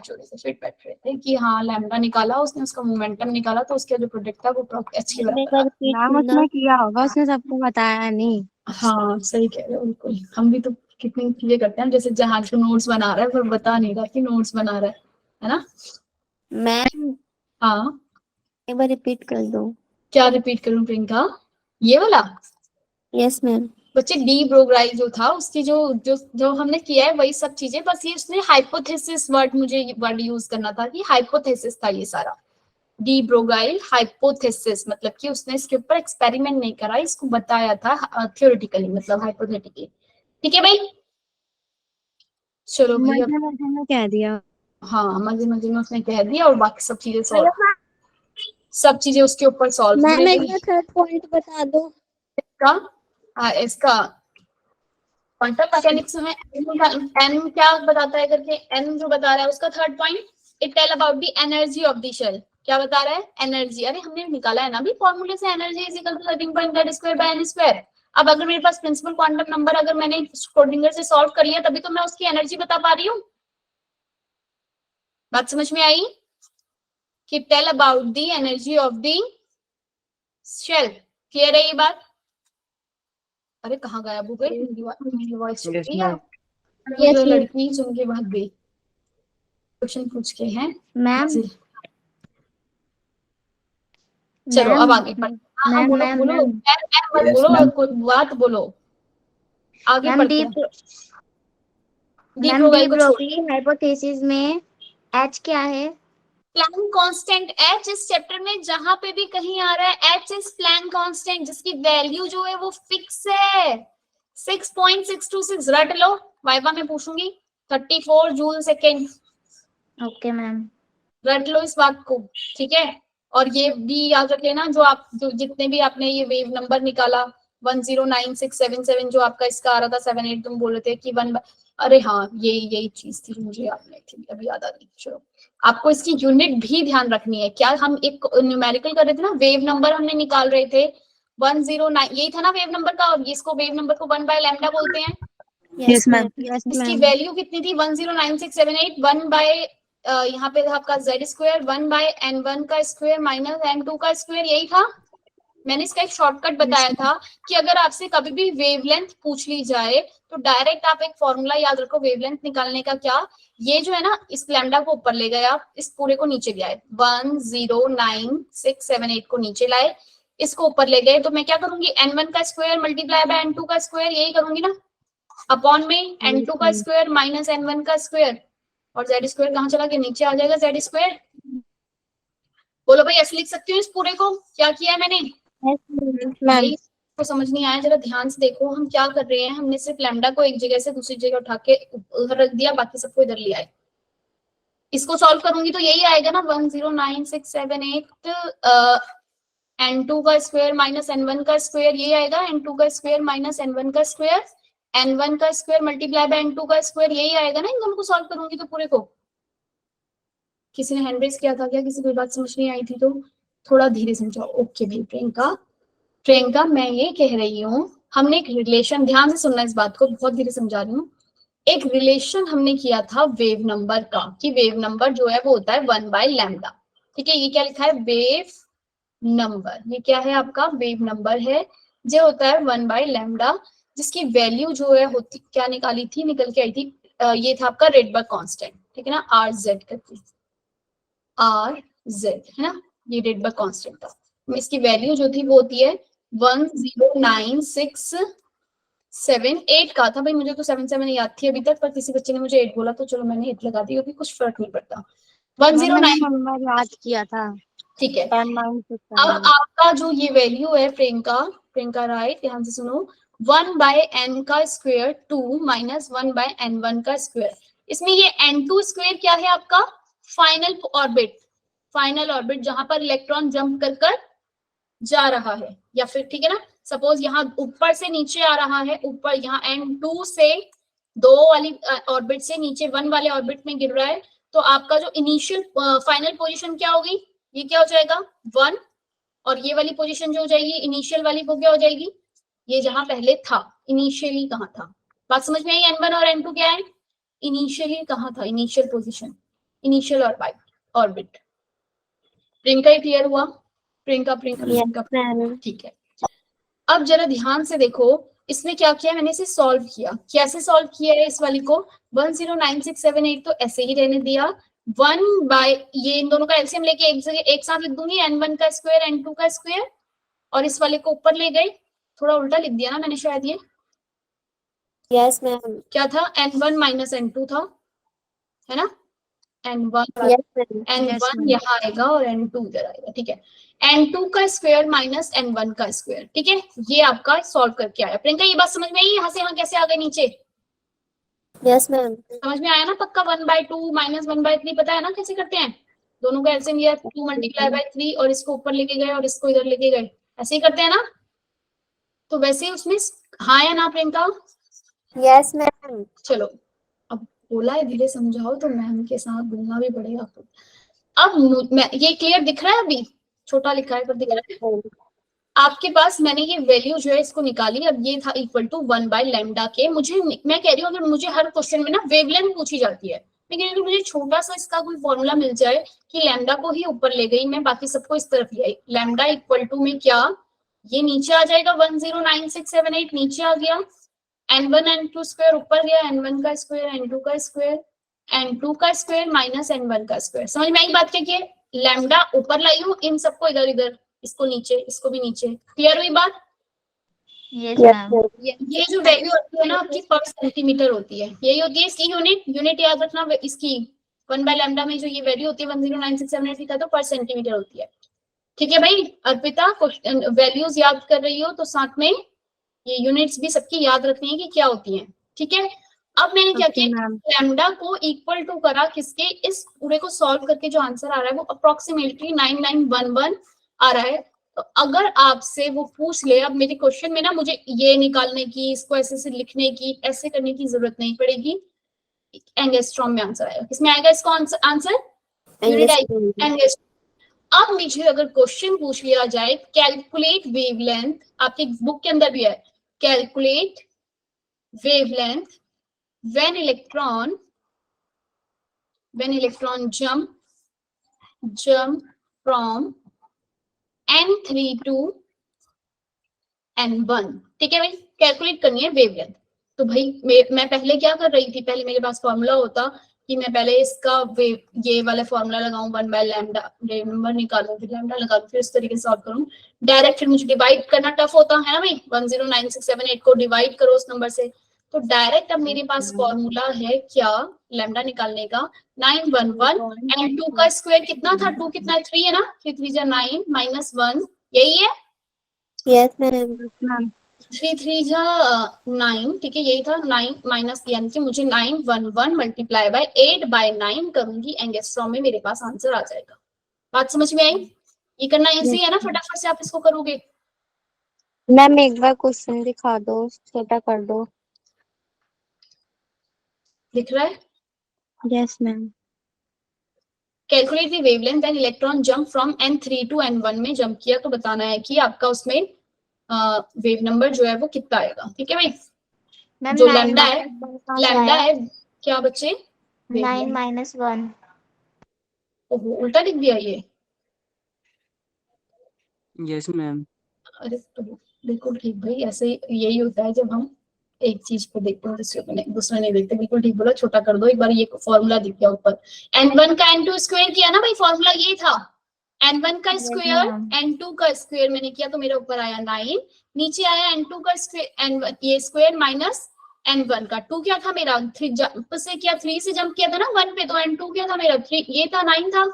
हो रहे थे, फिट बैठ रहे थे कि हाँ लैम्डा निकाला उसने, उसका मोमेंटम निकाला तो उसका जो प्रोडक्ट था वो एच के बराबर आ। मैम उसने किया होगा, उसने सबको बताया नहीं। हाँ सही कह रहे हो, बिल्कुल। हम भी तो कितनी चीजें करते हैं, जैसे जहाज को नोट्स बना रहा है पर बता नहीं रहा कि नोट्स बना रहा है ना? मैम हाँ, एक बार रिपीट कर दो। क्या रिपीट करूं प्रियंका? ये वाला? Yes ma'am. बच्चे डी ब्रोगाइल जो था उसकी जो जो जो हमने किया है वही सब चीजें, बस ये उसने हाइपोथेसिस वर्ड, मुझे वर्ड यूज करना था कि हाइपोथेसिस था ये सारा। डी ब्रोगाइल हाइपोथेसिस मतलब कि उसने इसके ऊपर एक्सपेरिमेंट नहीं करा, इसको बताया था थ्योरेटिकली, मतलब हाइपोथेटिकली। ठीक है भाई, चलो भैया। मजे में कह दिया। हाँ, मजे मजे में उसने कह दिया और बाकी सब चीजें सॉल्व, सब चीजें उसके ऊपर सॉल्व मैम हुई। एक बार थर्ड पॉइंट बता दो। इसका क्वांटम मैकेनिक्स में एन क्या बताता है करके, एन जो बता रहा है उसका third point, it tell about the energy of the shell. क्या बता रहा है? एनर्जी। अरे हमने निकाला है ना अभी फॉर्मूले से, energy is equal to 13.z² अब अगर मेरे पास प्रिंसिपल क्वांटम नंबर अगर मैंने स्क्रोडिंगर से सॉल्व कर लिया तभी तो मैं उसकी एनर्जी बता पा रही हूँ। बात समझ में आई? कि tell about the energy of the shell. Clear है ये बात? अरे कहाँ गायब हो गई मेरी वॉइस? Yes, लड़की सुन के भाग गई। क्वेश्चन पूछ के हैं मैम चलो मैम अब आगे बढ़। हाँ बोलो मैम बोलो, मैम मत Yes, बोलो, ma'am. कोई बात बोलो, आगे मैम बढ़ते हैं। डी मैम ब्रोगाइल डी को छोड़, ब्रोगली हाइपोथेसिस में एच क्या है? प्लैंक कांस्टेंट एच इस चैप्टर में जहां पे भी कहीं आ रहा है एच इज प्लैंक कांस्टेंट, जिसकी वैल्यू जो है वो फिक्स है 6.626। रट लो, वाइवा में पूछूंगी। 34 जूल सेकेंड। Okay ma'am. रट लो इस बात को, ठीक है। और ये भी याद रख लेना, जो आप जो जितने भी आपने ये वेव नंबर निकाला 109677 जो आपका इसका आ रहा था 78, तुम बोल रहे थे कि वन, अरे हाँ यही चीज थी, मुझे याद नहीं थी, अभी याद आ गई। चलो आपको इसकी यूनिट भी ध्यान रखनी है। क्या हम एक न्यूमेरिकल कर रहे थे ना, वेव नंबर हमने निकाल रहे थे 109, यही था ना वेव नंबर का, और इसको वेव नंबर को 1/λ बोलते हैं। Yes ma'am. यस इसकी मैम। वैल्यू कितनी थी? 109678, 1 यहाँ पे था आपका z², 1/n1 का स्क्वायर माइनस n2 का स्क्वायर, यही था। मैंने इसका एक शॉर्टकट बताया था कि अगर आपसे कभी भी वेवलेंथ पूछ ली जाए तो डायरेक्ट आप एक फॉर्मूला याद रखो वेवलेंथ निकालने का। क्या? ये जो है ना, इस लैम्डा को ऊपर ले गए आप, इस पूरे को नीचे ले आए, 109678 को नीचे लाए, इसको ऊपर ले गए, तो मैं क्या करूंगी? n1 का स्क्वायर मल्टीप्लाई बाय n2 का स्क्वायर, यही करूंगी ना, अपॉन में n2 का स्क्वायर माइनस n1 का स्क्वायर, और z² कहाँ चला गया? नीचे आ जाएगा z²। बोलो भाई, ऐसे लिख सकती हूँ इस पूरे को? क्या किया है मैंने? मैम। को समझ नहीं आया? जरा ध्यान से देखो हम क्या कर रहे हैं। हमने सिर्फ लैम्डा को एक जगह से दूसरी जगह उठा के उधर रख दिया, बाकी सबको इधर ले आए। इसको सॉल्व करूंगी तो यही आएगा ना, 109678 n2 का स्क्वायर माइनस n1 का स्क्वायर, ये आएगा n2 का स्क्वायर माइनस n1 का स्क्वायर, n1 का स्क्वायर मल्टीप्लाई बाय n2 का स्क्वायर, यही आएगा ना इन दोनों को सॉल्व करूंगी तो पूरे को। किसी ने हैंड रेज किया था क्या? किसी को बात समझ नहीं आई थी तो थोड़ा धीरे समझाओ। ओके भाई प्रियंका मैं ये कह रही हूँ, हमने एक रिलेशन, ध्यान से सुनना इस बात को, बहुत धीरे समझा रही हूँ। एक रिलेशन हमने किया था वेव नंबर का, कि वेव नंबर जो है वो होता है 1/λ। ठीक है, ये क्या लिखा है? Wave number. ये क्या है आपका? वेव नंबर है, जो होता है 1/λ, जिसकी वैल्यू जो है होती, क्या निकाली थी? निकल के आई थी, ये था आपका रेडबर्ग कांस्टेंट, ठीक है ना, RZ करके, RZ है ना, ये रेडबर्ग कांस्टेंट था। इसकी वैल्यू जो थी वो होती है 109678 का था भाई, मुझे तो 77 याद थी अभी तक, पर किसी बच्चे ने मुझे 8 बोला तो चलो मैंने 8 लगा दी, अभी कुछ फर्क नहीं पड़ता। 109 नंबर याद किया था। ठीक है। 109678। अब आपका जो ये वैल्यू है प्रियंका राइट, ध्यान से सुनो, 1/n का स्क्वायर 2 माइनस 1/n1 का स्क्वायर, इसमें ये n2 स्क्वायर क्या है आपका? फाइनल ऑर्बिट जहां पर इलेक्ट्रॉन जंप कर जा रहा है, या फिर ठीक है ना, सपोज यहाँ ऊपर से नीचे आ रहा है, ऊपर यहाँ n2 से 2 वाली ऑर्बिट से नीचे 1 वाले ऑर्बिट में गिर रहा है, तो आपका जो इनिशियल फाइनल पोजीशन क्या होगी? ये क्या हो जाएगा? 1, और ये वाली पोजीशन जो हो जाएगी इनिशियल वाली, वो क्या हो जाएगी? ये जहां पहले था, इनिशियली कहाँ था? बात समझ में आई? n1 और n2 क्या है? इनिशियली कहाँ था? Initial position, initial orbit. Priyanka ये क्लियर हुआ? प्रियंका ठीक है। अब जरा ध्यान से देखो, इसमें क्या किया मैंने? इसे सॉल्व किया। कैसे सॉल्व किया है इस वाली को? 109678 तो ऐसे ही रहने दिया, 1 ये इन दोनों का एलसीएम लेके एक जगह एक साथ लिख दूंगी, n1 का स्क्वायर n2 का स्क्वायर, और इस वाले को ऊपर ले गई, थोड़ा उल्टा लिख दिया ना मैंने शायद, ये Yes, ma'am. क्या था, N1 माइनस N2 था, है ना, N1 Yes, ma'am. N1 यहाँ आएगा और N2 इधर आएगा, ठीक है। N2 का स्क्वायर माइनस N1 का स्क्वायर, ठीक है, ये आपका सॉल्व करके आया। प्रियंका ये बात समझ में आई, यहाँ से यहाँ कैसे आ गए नीचे, Yes, ma'am. समझ में आया ना पक्का। 1/2 माइनस 1/3 पता है ना कैसे करते हैं, दोनों का एलसीएम लिया 2 मल्टीप्लाई बाय 3 और इसको ऊपर लेके गए और इसको इधर लेके गए, ऐसे ही करते हैं ना। तो वैसे ही उसमें हाँ या ना प्रियंका, Yes, ma'am. चलो अब बोला है धीरे समझाओ तो मैम के साथ बोलना भी पड़ेगा आपको। अब मैं ये क्लियर दिख रहा है, अभी छोटा लिखा है पर दिख रहा है आपके पास। मैंने ये वैल्यू जो है इसको निकाली, अब ये था इक्वल टू 1/λ के। मुझे मैं कह रही हूँ अगर मुझे हर क्वेश्चन में ना वेवलेंथ पूछी जाती है, लेकिन अगर मुझे छोटा सा इसका कोई फॉर्मूला मिल जाए कि लैम्डा को ही ऊपर ले गई मैं, बाकी सबको इस तरफ ले आई, लैम्डा इक्वल टू में क्या, ये नीचे आ जाएगा 109678 नीचे आ गया, N1 N2 स्क्वायर ऊपर गया, N1 का स्क्वायर N2 का स्क्वायर N2 का स्क्वायर माइनस N1 का स्क्वायर। समझ में आई बात क्या, कि लैम्डा ऊपर लाई हूँ, इन सबको इधर इधर, इसको नीचे इसको भी नीचे। क्लियर हुई बात? Yes ma'am. ये जो वैल्यू होती है ना आपकी पर सेंटीमीटर होती है, यही होती है इसकी यूनिट। यूनिट याद रखना इसकी, 1/λ में जो ये वैल्यू होती है 109678 लिखा तो पर सेंटीमीटर होती है, ठीक है भाई। अर्पिता वैल्यूज याद कर रही हो तो साथ में ये यूनिट्स भी सबकी याद रखनी है कि क्या होती हैं, ठीक है। अब मैंने क्या किया, लैम्डा को इक्वल टू करा किसके, इस पूरे को सॉल्व करके जो आंसर आ रहा है वो अप्रोक्सीमेटली 9911 आ रहा है। तो अगर आपसे वो पूछ ले, अब मेरे क्वेश्चन में ना मुझे ये निकालने की, इसको ऐसे से लिखने की, ऐसे करने की जरूरत नहीं पड़ेगी, एंगस्ट्रॉम में आंसर आएगा। किसमें आएगा इसका आंसर, एंगस्ट्रॉम। अब मुझे अगर क्वेश्चन पूछ लिया जाए कैलकुलेट वेवलेंथ, आपके बुक के अंदर भी है, calculate wavelength when electron jump from N3 to N1, ठीक है भाई, कैलकुलेट करनी है वेवलेंथ। तो भाई मैं पहले क्या कर रही थी, पहले मेरे पास फॉर्मूला होता कि मैं पहले इसका ये वाला फॉर्मूला लगाऊं 1/λ, नंबर निकालूं, फिर लैम्डा लगाऊं, फिर इस तरीके से सॉल्व करूं डायरेक्ट। फिर मुझे डिवाइड करना टफ होता है ना भाई, 109678 को डिवाइड करो उस नंबर से, तो डायरेक्ट अब मेरे पास फॉर्मूला है क्या, लैम्डा निकालने का 911 N2 का स्क्वायर कितना था, 2 कितना है 3 है ना, 3 3 जा 9 माइनस 1, यही है। Yes, ma'am. 3 3 जा 9, ठीक है, यही था 9 माइनस, यानी कि मुझे 911 मल्टीप्लाई बाय 8/9 करूंगी, एंगस्ट्रॉम में मेरे पास आंसर आ जाएगा। बात समझ में आई? ये करना इजी है ना, फटाफट से आप इसको करोगे। मैम एक बार क्वेश्चन दिखा दो, छोटा कर दो। दिख रहा है? Yes ma'am. Calculate the wavelength when electron jump from N3 to N1 में जंप किया, तो बताना है कि आपका उसमें वेव नंबर जो है वो कितना आएगा, ठीक है भाई। जो लैम्डा है क्या बच्चे, 9 - 1। ओहो उल्टा लिख दिया ये। Yes ma'am. अरे तो बिल्कुल ठीक भाई, ऐसे यही होता है जब हम एक चीज को देखते हैं दूसरे नहीं देखते। बिल्कुल ठीक बोला, छोटा कर दो एक बार, ये फॉर्मूला दिख गया ऊपर। N1 का N2 स्क्वायर किया ना भाई, फॉर्मूला ये था, N1 का स्क्वायर N2 का स्क्वायर मैंने किया तो मेरे ऊपर आया 9, नीचे आया N2 का स्क्वायर, N1 ये स्क्वायर माइनस N1 का 2 क्या था मेरा, 3 जंप से किया, 3 से जंप किया था ना 1 पे, तो N2 क्या था मेरा 3, ये था 9 था।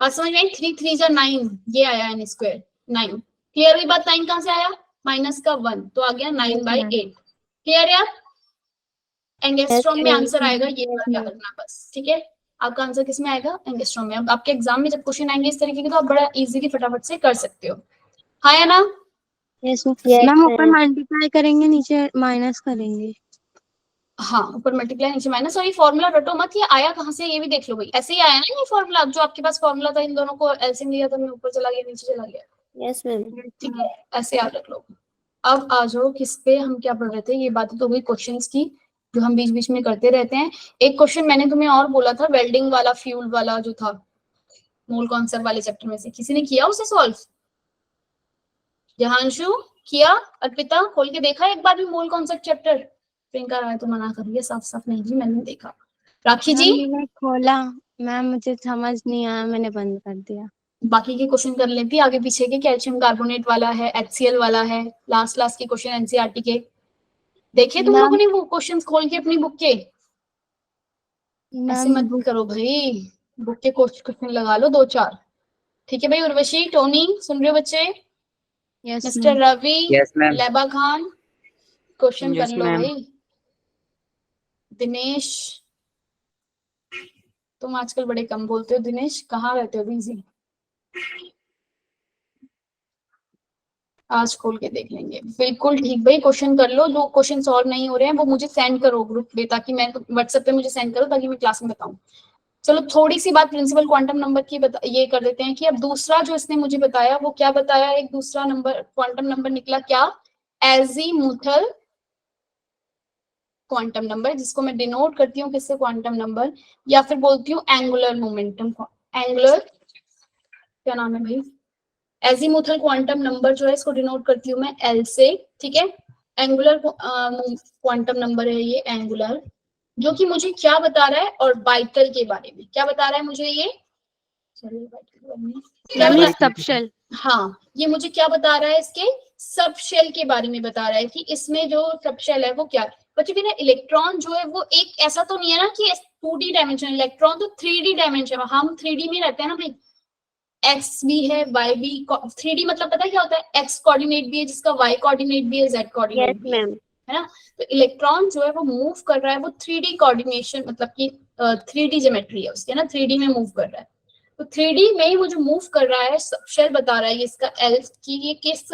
बात समझ में आई, 3 3 जा 9, ये आया N स्क्वायर 9। क्लियर हुई बात? 9 कहां से आया, माइनस का 1 तो आ गया 9/8। क्लियर यार? एंगस्ट्रॉम में आंसर आएगा, ये याद रखना बस, ठीक है। आपका आंसर किस में आएगा, एंगस्ट्रॉम में। अब आपके एग्जाम में जब क्वेश्चन आएंगे इस तरीके के तो आप बड़ा इजीली फटाफट से कर सकते हो, हाँ या ना? Yes ma'am. ऊपर मल्टीप्लाई करेंगे, नीचे माइनस करेंगे। हाँ ऊपर मल्टीप्लाई नीचे माइनस, और ये फॉर्मूला रटो मत, ये आया कहाँ से ये भी देख लो भाई। ऐसे ही आया ना ये फॉर्मूला, जो आपके पास फॉर्मूला था इन दोनों को एलसीएम लिया था, मैं ऊपर चला गया नीचे चला गया। Yes, ma'am. ठीक है, ऐसे याद रख लो। अब आ जाओ किस पे, हम क्या पढ़ रहे थे, ये बातें तो हुई क्वेश्चंस की जो हम बीच बीच में करते रहते हैं। एक क्वेश्चन मैंने तुम्हें और बोला था, वेल्डिंग वाला, फ्यूल वाला जो था, मोल कॉन्सेप्ट वाले चैप्टर में से किसी ने किया उसे सॉल्व? जहांशु किया? अर्पिता खोल के देखा एक बार भी मोल कॉन्सेप्ट चैप्टर? प्रियंका राय तो मना कर रही है साफ साफ, नहीं जी मैंने देखा। राखी जी? मैंने खोला मैम, मुझे समझ नहीं आया, मैंने बंद कर दिया। बाकी के क्वेश्चन कर लेती, आगे पीछे के, कैल्शियम कार्बोनेट वाला है, HCl वाला है, लास्ट के क्वेश्चन एनसीईआरटी के। देखे तुम मैम- लोगों ने वो क्वेश्चंस खोल के अपनी बुक के? ऐसे मैम मत करो भाई, बुक के क्वेश्चन लगा लो 2-4। ठीक है भाई, उर्वशी, टोनी, सुन रहे हो बच्चे? Yes mister Ravi, yes ma'am. Leba Khan, question Yes, कर लो ma'am. भाई। दिनेश, तुम आजकल बड़े कम बोलते हो। दिनेश, कहाँ रहते हो बिजी? आज खोल के देख लेंगे। बिल्कुल ठीक भाई, क्वेश्चन कर लो। जो क्वेश्चन सॉल्व नहीं हो रहे हैं वो मुझे सेंड करो ग्रुप पे, ताकि मैं व्हाट्सएप पे मुझे सेंड करो ताकि मैं क्लास में बताऊं। चलो थोड़ी सी बात प्रिंसिपल क्वांटम नंबर की ये कर देते हैं कि अब दूसरा जो इसने मुझे बताया वो क्या बताया, एक दूसरा नंबर क्वांटम नंबर निकला क्या, एजीमुथल क्वांटम नंबर, जिसको मैं डिनोट करती हूँ किससे, क्वांटम नंबर, या फिर बोलती हूँ एंगुलर मोमेंटम। एंगुलर, क्या नाम है भाई, एजीमुथल क्वांटम नंबर जो है इसको डिनोट करती हूँ मैं एल से। ठीक है, एंगुलर क्वांटम नंबर है ये, एंगुलर, जो कि मुझे क्या बता रहा है, ऑर्बिटल के बारे में क्या बता रहा है मुझे ये, क्या मैम बता, ये सबशेल। हाँ, ये मुझे क्या बता रहा है, इसके सब शेल के बारे में बता रहा है कि इसमें जो सब शेल है वो क्या है। बच्चों भी ना, इलेक्ट्रॉन जो है वो एक ऐसा तो नहीं है ना कि 2D डायमेंशन, इलेक्ट्रॉन तो 3D डायमेंशन, हम 3D में रहते हैं ना भाई, एक्स भी है वाई भी। 3D मतलब पता है क्या होता है, एक्स कोऑर्डिनेट भी है जिसका, वाई कोऑर्डिनेट भी है, जेड कोऑर्डिनेट यस भी है मैम। ना। तो इलेक्ट्रॉन जो है वो मूव कर रहा है, वो 3D कोऑर्डिनेशन मतलब कि 3D ज्योमेट्री है उसके ना, 3D में मूव कर रहा है। तो 3D में ही वो जो मूव कर रहा है, सबशेल बता रहा है ये इसका एल की, ये किस,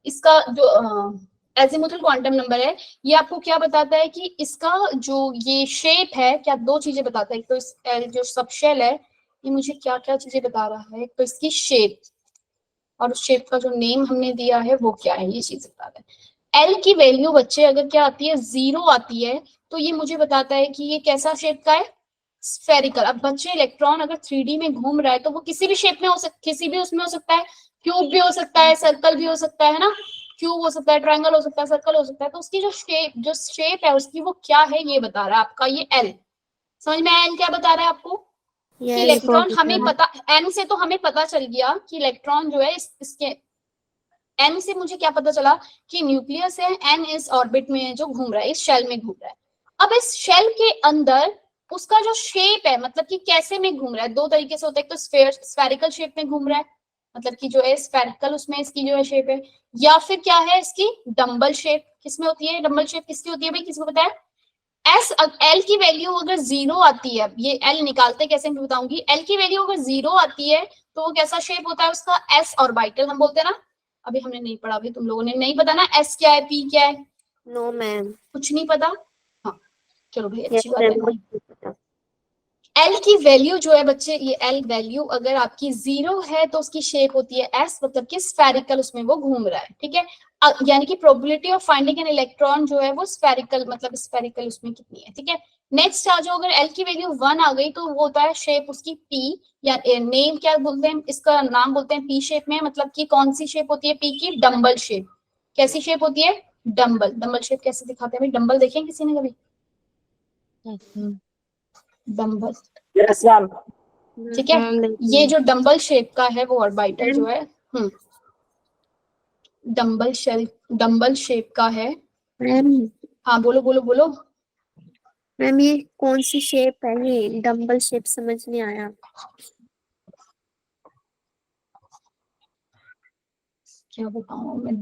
इसका जो एजीमुथल क्वांटम नंबर है, ये आपको क्या बताता है कि इसका जो ये शेप है, क्या दो चीजें बताता है। एक तो इस एल जो सबशेल है ये मुझे क्या क्या चीजें बता रहा है, एक तो इसकी शेप, और उस शेप का जो नेम हमने दिया है वो क्या है, ये चीज बता रहा है। एल की वैल्यू बच्चे अगर क्या आती है, 0 आती है, तो ये मुझे बताता है कि ये कैसा शेप का है, स्फेरिकल। अब बच्चे, इलेक्ट्रॉन अगर 3D में घूम रहा है तो वो किसी भी शेप में हो सकता, किसी भी उसमें हो सकता है, क्यूब भी हो सकता है, सर्कल भी हो सकता है ना, क्यूब हो सकता है, ट्रायंगल हो सकता है, सर्कल हो सकता है। तो उसकी जो शेप है उसकी वो क्या है, ये बता रहा है आपका ये एल। समझ में आया एल क्या बता रहा है आपको, कि इलेक्ट्रॉन हमें पता, एन से तो हमें पता चल गया कि इलेक्ट्रॉन जो है इसके, एन से मुझे क्या पता चला कि न्यूक्लियस है, एन इस ऑर्बिट में है जो घूम रहा है, इस शेल में घूम रहा है। अब इस शेल के अंदर उसका जो शेप है, मतलब कि कैसे में घूम रहा है, दो तरीके से होता है, एक तो स्फेरिकल शेप में घूम रहा है, मतलब कि जो है स्फेरिकल उसमें इसकी जो है शेप है, या फिर क्या है इसकी डम्बल शेप। किसमें होती है डम्बल शेप, किसकी होती है भाई, किसको पता है? एस, एल की वैल्यू अगर 0 आती है, ये एल निकालते कैसे मैं बताऊंगी, एल की वैल्यू अगर 0 आती है तो वो कैसा शेप होता है उसका, एस ऑर्बिटल हम बोलते हैं ना। अभी हमने नहीं पढ़ा, अभी तुम लोगों ने नहीं पता ना एस क्या है, पी क्या है, नो मैम। कुछ नहीं पता। हाँ चलो भाई, यस अच्छी बात है। मैम। एल की वैल्यू जो है बच्चे, ये एल वैल्यू अगर आपकी 0 है तो उसकी शेप होती है एस, मतलब कि स्फेरिकल उसमें वो घूम रहा है। ठीक है, यानी कि probability of finding an electron जो है वो स्फेरिकल, मतलब स्फेरिकल उसमें कितनी है। ठीक है, नेक्स्ट आ जाओ, अगर एल की वैल्यू 1 आ गई तो वो होता है शेप उसकी पी, या नेम क्या बोलते हैं, इसका नाम बोलते हैं पी शेप में, मतलब कि कौन सी शेप होती है पी की, डम्बल शेप। कैसी शेप होती है, डम्बल। डम्बल शेप कैसे दिखाते हैं भाई, डम्बल देखे किसी ने कभी, डम्बल। Yes ma'am. ठीक है, ये जो डम्बल शेप का है वो ऑर्बिटल जो है, डम्बल शेप का है। मैम हाँ बोलो बोलो बोलो। मैम ये कौन सी शेप है, ये डम्बल शेप समझ नहीं आया। क्या बताऊं मैं,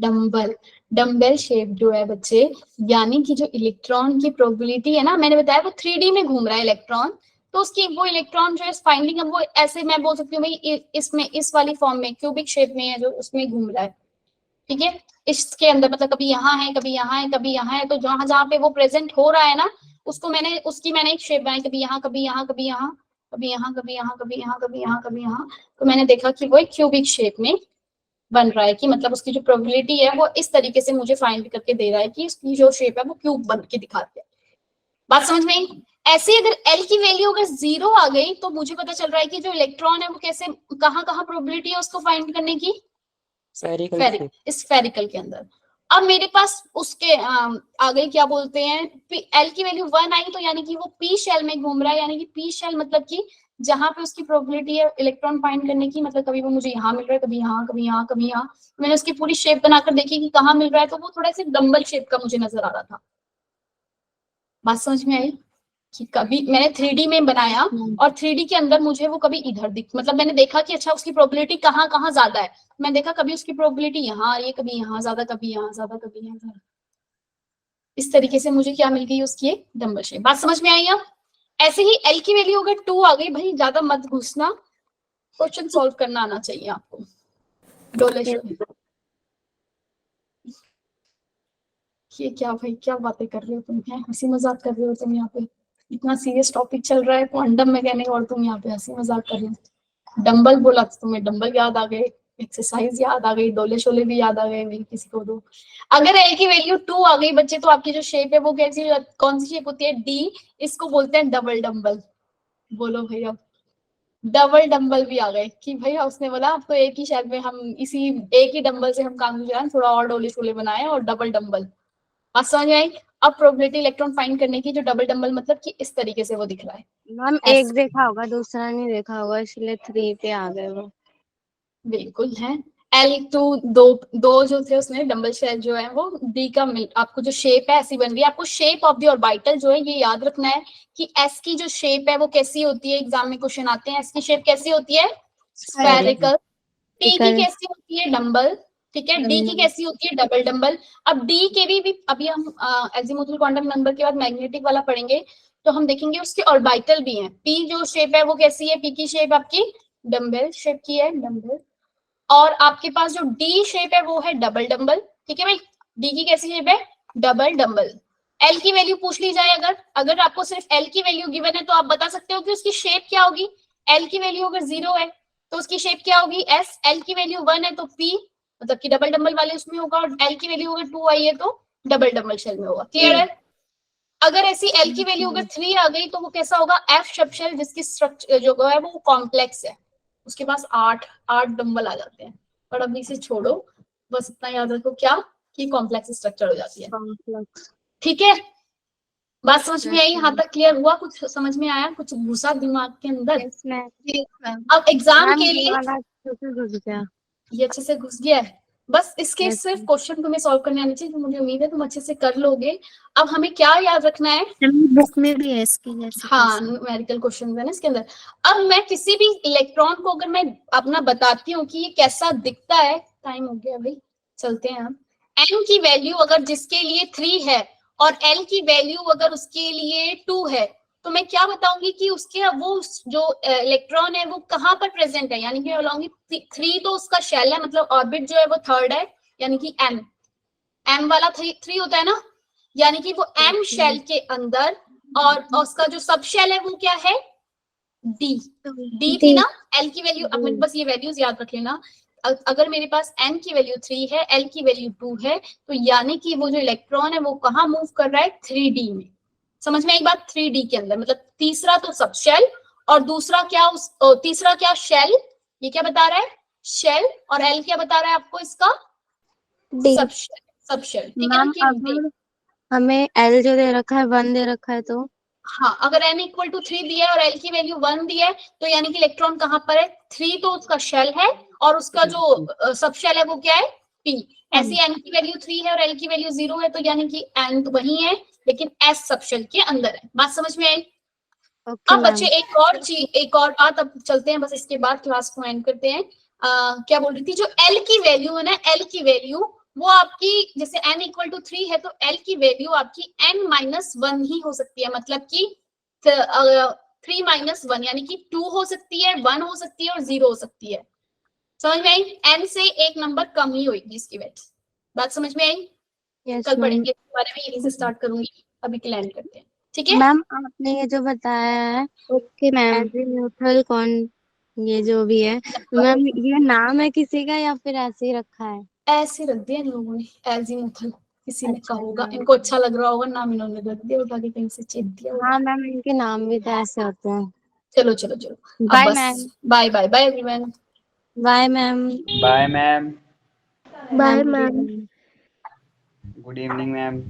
डम्बल शेप जो है बच्चे, यानी कि जो इलेक्ट्रॉन की प्रोबेबिलिटी है ना, मैंने बताया वो 3D में घूम रहा है इलेक्ट्रॉन, तो उसकी वो इलेक्ट्रॉन जो है फाइंडिंग, अब वो ऐसे मैं बोल सकती हूँ भाई इसमें इस वाली फॉर्म में क्यूबिक शेप में है जो उसमें घूम रहा है। ठीक है, इसके अंदर मतलब कभी यहाँ है, कभी यहाँ है, कभी यहाँ है, तो जहां जहां पे वो प्रेजेंट हो रहा है ना, उसको मैंने एक शेप बनाई, कभी यहाँ कभी यहाँ कभी यहाँ, कभी यहाँ कभी यहाँ कभी यहाँ कभी यहाँ कभी यहाँ, तो मैंने देखा कि वो एक क्यूबिक शेप में बन रहा है, कि मतलब उसकी जो प्रोबेबिलिटी है वो इस तरीके से मुझे फाइंड करके दे रहा है कि इसकी जो शेप है वो क्यूब बन के दिखाते हैं। बात समझ में आई? ऐसे अगर एल की वैल्यू अगर 0 आ गई तो मुझे पता चल रहा है कि जो इलेक्ट्रॉन है वो कैसे, कहाँ कहाँ प्रोबेबिलिटी है उसको फाइंड करने की, स्फेरिकल के अंदर। अब मेरे पास उसके आगे क्या बोलते हैं, एल की वैल्यू 1 आई तो यानी कि वो पी शेल में घूम रहा है, यानी कि पी शेल मतलब कि जहां पे उसकी प्रोबेबिलिटी है इलेक्ट्रॉन फाइंड करने की, मतलब कभी वो मुझे यहाँ मिल रहा है, कभी यहाँ कभी यहाँ कभी यहाँ, मैंने उसकी पूरी शेप बनाकर देखी कि कहाँ मिल रहा है, तो वो थोड़ा सा डम्बल शेप का मुझे नजर आ रहा था। बात समझ में आई कि कभी मैंने 3D में बनाया और 3D के अंदर मुझे वो कभी इधर दिख, मतलब मैंने देखा कि अच्छा उसकी प्रोबेबिलिटी कहाँ कहाँ ज्यादा है, मैं देखा कभी उसकी प्रोबेबिलिटी यहाँ आ रही है, कभी यहाँ ज्यादा, कभी यहाँ ज्यादा, कभी यहाँ ज्यादा। इस तरीके से मुझे क्या मिल गई उसकी एक डंबल शेप। बात समझ में आई अब? ऐसे ही एल की वैल्यू अगर 2 आ गई, भाई ज्यादा मत घुसना, क्वेश्चन सॉल्व करना आना चाहिए आपको। डोले शोले। ये क्या भाई, क्या बातें कर रहे हो तुम? हैं हंसी मजाक कर रहे हो तुम यहाँ पे? इतना सीरियस टॉपिक चल रहा है क्वांटम मैकेनिक और तुम यहाँ पे हंसी मजाक कर रहे हो। डंबल बोला तो तुम्हें डंबल याद आ गए, एक्सरसाइज याद आ गई, डोले शोले भी याद आ गए, भाई किसी को दो। अगर एल की वैल्यू 2 आ गई बच्चे, तो आपकी जो शेप है वो कैसी, कौन सी शेप होती है? डी। इसको बोलते हैं डबल डंबल। बोलो भैया, डबल डंबल भी आ गए कि भैया उसने बोला अब तो एक ही शेप में हम इसी एक ही डंबल से हम काम जो है थोड़ा और डोले शोले बनाए और डबल डंबल। बात समझ में आई? अब प्रोबेबिलिटी इलेक्ट्रॉन फाइंड करने की, जो डबल डंबल मतलब कि इस तरीके से वो दिख रहा है। मैम एक देखा होगा दूसरा नहीं देखा होगा, इसलिए 3 पे आ गए वो। बिल्कुल है। L2 दो दो जो थे उसमें डंबल शेल जो है वो डी का आपको जो शेप है ऐसी बन रही है। आपको शेप ऑफ द ऑर्बिटल जो है ये याद रखना है कि एस की जो शेप है वो कैसी होती है। एग्जाम में क्वेश्चन आते हैं, एस की शेप कैसी होती है? स्फेरिकल। टी की कैसी होती है? डंबल। ठीक है। डी की कैसी होती है? Double dumbbell. अब डी के भी अभी हम अजीमुथल क्वांटम नंबर के बाद मैग्नेटिक वाला पढ़ेंगे, तो हम देखेंगे उसके ऑर्बिटल भी हैं। पी जो शेप है वो कैसी है? पी की शेप आपकी डंबल शेप की है, डंबल। और आपके पास जो डी शेप है वो है डबल डंबल। ठीक है भाई, डी की कैसी शेप है? Double dumbbell. एल की वैल्यू पूछ ली जाए, अगर आपको सिर्फ एल की वैल्यू गिवन है तो आप बता सकते हो कि उसकी शेप क्या होगी। एल की वैल्यू अगर 0 है तो उसकी शेप क्या होगी? एस। एल की वैल्यू 1 है तो पी, मतलब कि डबल डंबल वाले उसमें होगा। और एल की वैल्यू अगर 2 आई है तो डबल डंबल शेल में होगा। क्लियर है? अगर ऐसी एल की वैल्यू अगर 3 आ गई तो वो कैसा होगा? एफ सब शेल, जिसकी स्ट्रक्चर जो है वो कॉम्प्लेक्स है, उसके पास 8 डंबल आ जाते हैं। पर अभी से छोड़ो, बस इतना याद रखो क्या कि कॉम्प्लेक्स स्ट्रक्चर हो जाती है। कॉम्प्लेक्स। ठीक है, बात समझ में आई? यहाँ तक क्लियर हुआ? कुछ समझ में आया? कुछ घुसा दिमाग के अंदर? Yes ma'am. अब एग्जाम मैम के ये लिए वाला अच्छे से घुस गया। ये अच्छे से घुस गया है। बस इसके Yes, सिर्फ क्वेश्चन तुम्हें सॉल्व करने आने चाहिए, तो मुझे उम्मीद है तुम अच्छे से कर लोगे। अब हमें क्या याद रखना है? बुक में भी है इसकी ऐसे हाँ, न्यूमेरिकल क्वेश्चन है ना इसके अंदर। अब मैं किसी भी इलेक्ट्रॉन को अगर मैं अपना बताती हूँ कि ये कैसा दिखता है, टाइम हो गया भाई, चलते हैं हम। एन की वैल्यू अगर जिसके लिए 3 है और एल की वैल्यू अगर उसके लिए 2 है, तो मैं क्या बताऊंगी कि उसके वो जो इलेक्ट्रॉन है वो कहाँ पर प्रेजेंट है। यानी कि मैं बोलूंगी 3 तो उसका शेल है, मतलब ऑर्बिट जो है वो थर्ड है, यानी कि एम वाला 3 होता है ना, यानी कि वो एम शेल के अंदर। और उसका जो सब शेल है वो क्या है? डी थी ना। एल की वैल्यू, अब मेरे बस ये वैल्यूज याद रख लेना। अगर मेरे पास एन की वैल्यू 3 है, एल की वैल्यू 2 है, तो यानी कि वो जो इलेक्ट्रॉन है वो कहाँ मूव कर रहा है? 3D में। समझ में एक बात? 3D के अंदर, मतलब तीसरा तो सब शेल और दूसरा क्या तीसरा क्या? शेल। ये क्या बता रहा है? शेल। और एल क्या बता रहा है आपको इसका? सब शेल। ठीक है ना? मैम अगर हमें एल जो दे रखा है 1 दे रखा है तो हाँ, अगर n इक्वल टू 3 दिया है और l की वैल्यू 1 दी है, तो यानी कि इलेक्ट्रॉन कहाँ पर है? 3 तो उसका शेल है और उसका जो सब शेल है वो क्या है? p। ऐसी n की वैल्यू 3 है और l की वैल्यू 0 है, तो यानी कि n तो वही है लेकिन s सब शेल के अंदर है। बात समझ में आई? ओके अब बच्चे मैम। एक और बात, अब चलते हैं, बस इसके बाद क्लास को एंड करते हैं। क्या बोल रही थी? जो l की वैल्यू है ना, l की वैल्यू वो आपकी, जैसे n इक्वल टू 3 है तो l की वैल्यू आपकी n-1 ही हो सकती है, मतलब कि 3-1 यानी कि 2 हो सकती है, 1 हो सकती है और 0 हो सकती है। समझ में आई? n से एक नंबर कम ही होगी इसकी वैल्यू। बात समझ में आई? यस कल मैम। पढ़ेंगे इसके बारे में, यहीं से स्टार्ट करूंगी, अभी के एंड करते हैं। ठीक है मैम आपने ये जो बताया है ओके मैम। एजीमुथल कौन, ये जो भी है, मैम ये नाम है किसी का या फिर ऐसे ही रखा है? ऐसे रख दिया इन लोगों ने, एजीमुथल। किसी ने अच्छा कहा होगा, मैम। इनको अच्छा लग रहा होगा नाम, इन्होंने रख दिया, उठा के कहीं से चेप दिया होगा। हाँ मैम इनके नाम भी तो ऐसे होते हैं। चलो चलो चलो, अब बाय बस ma'am. Bye bye bye everyone. Bye ma'am. Bye ma'am. Bye ma'am ma'am. Good evening ma'am.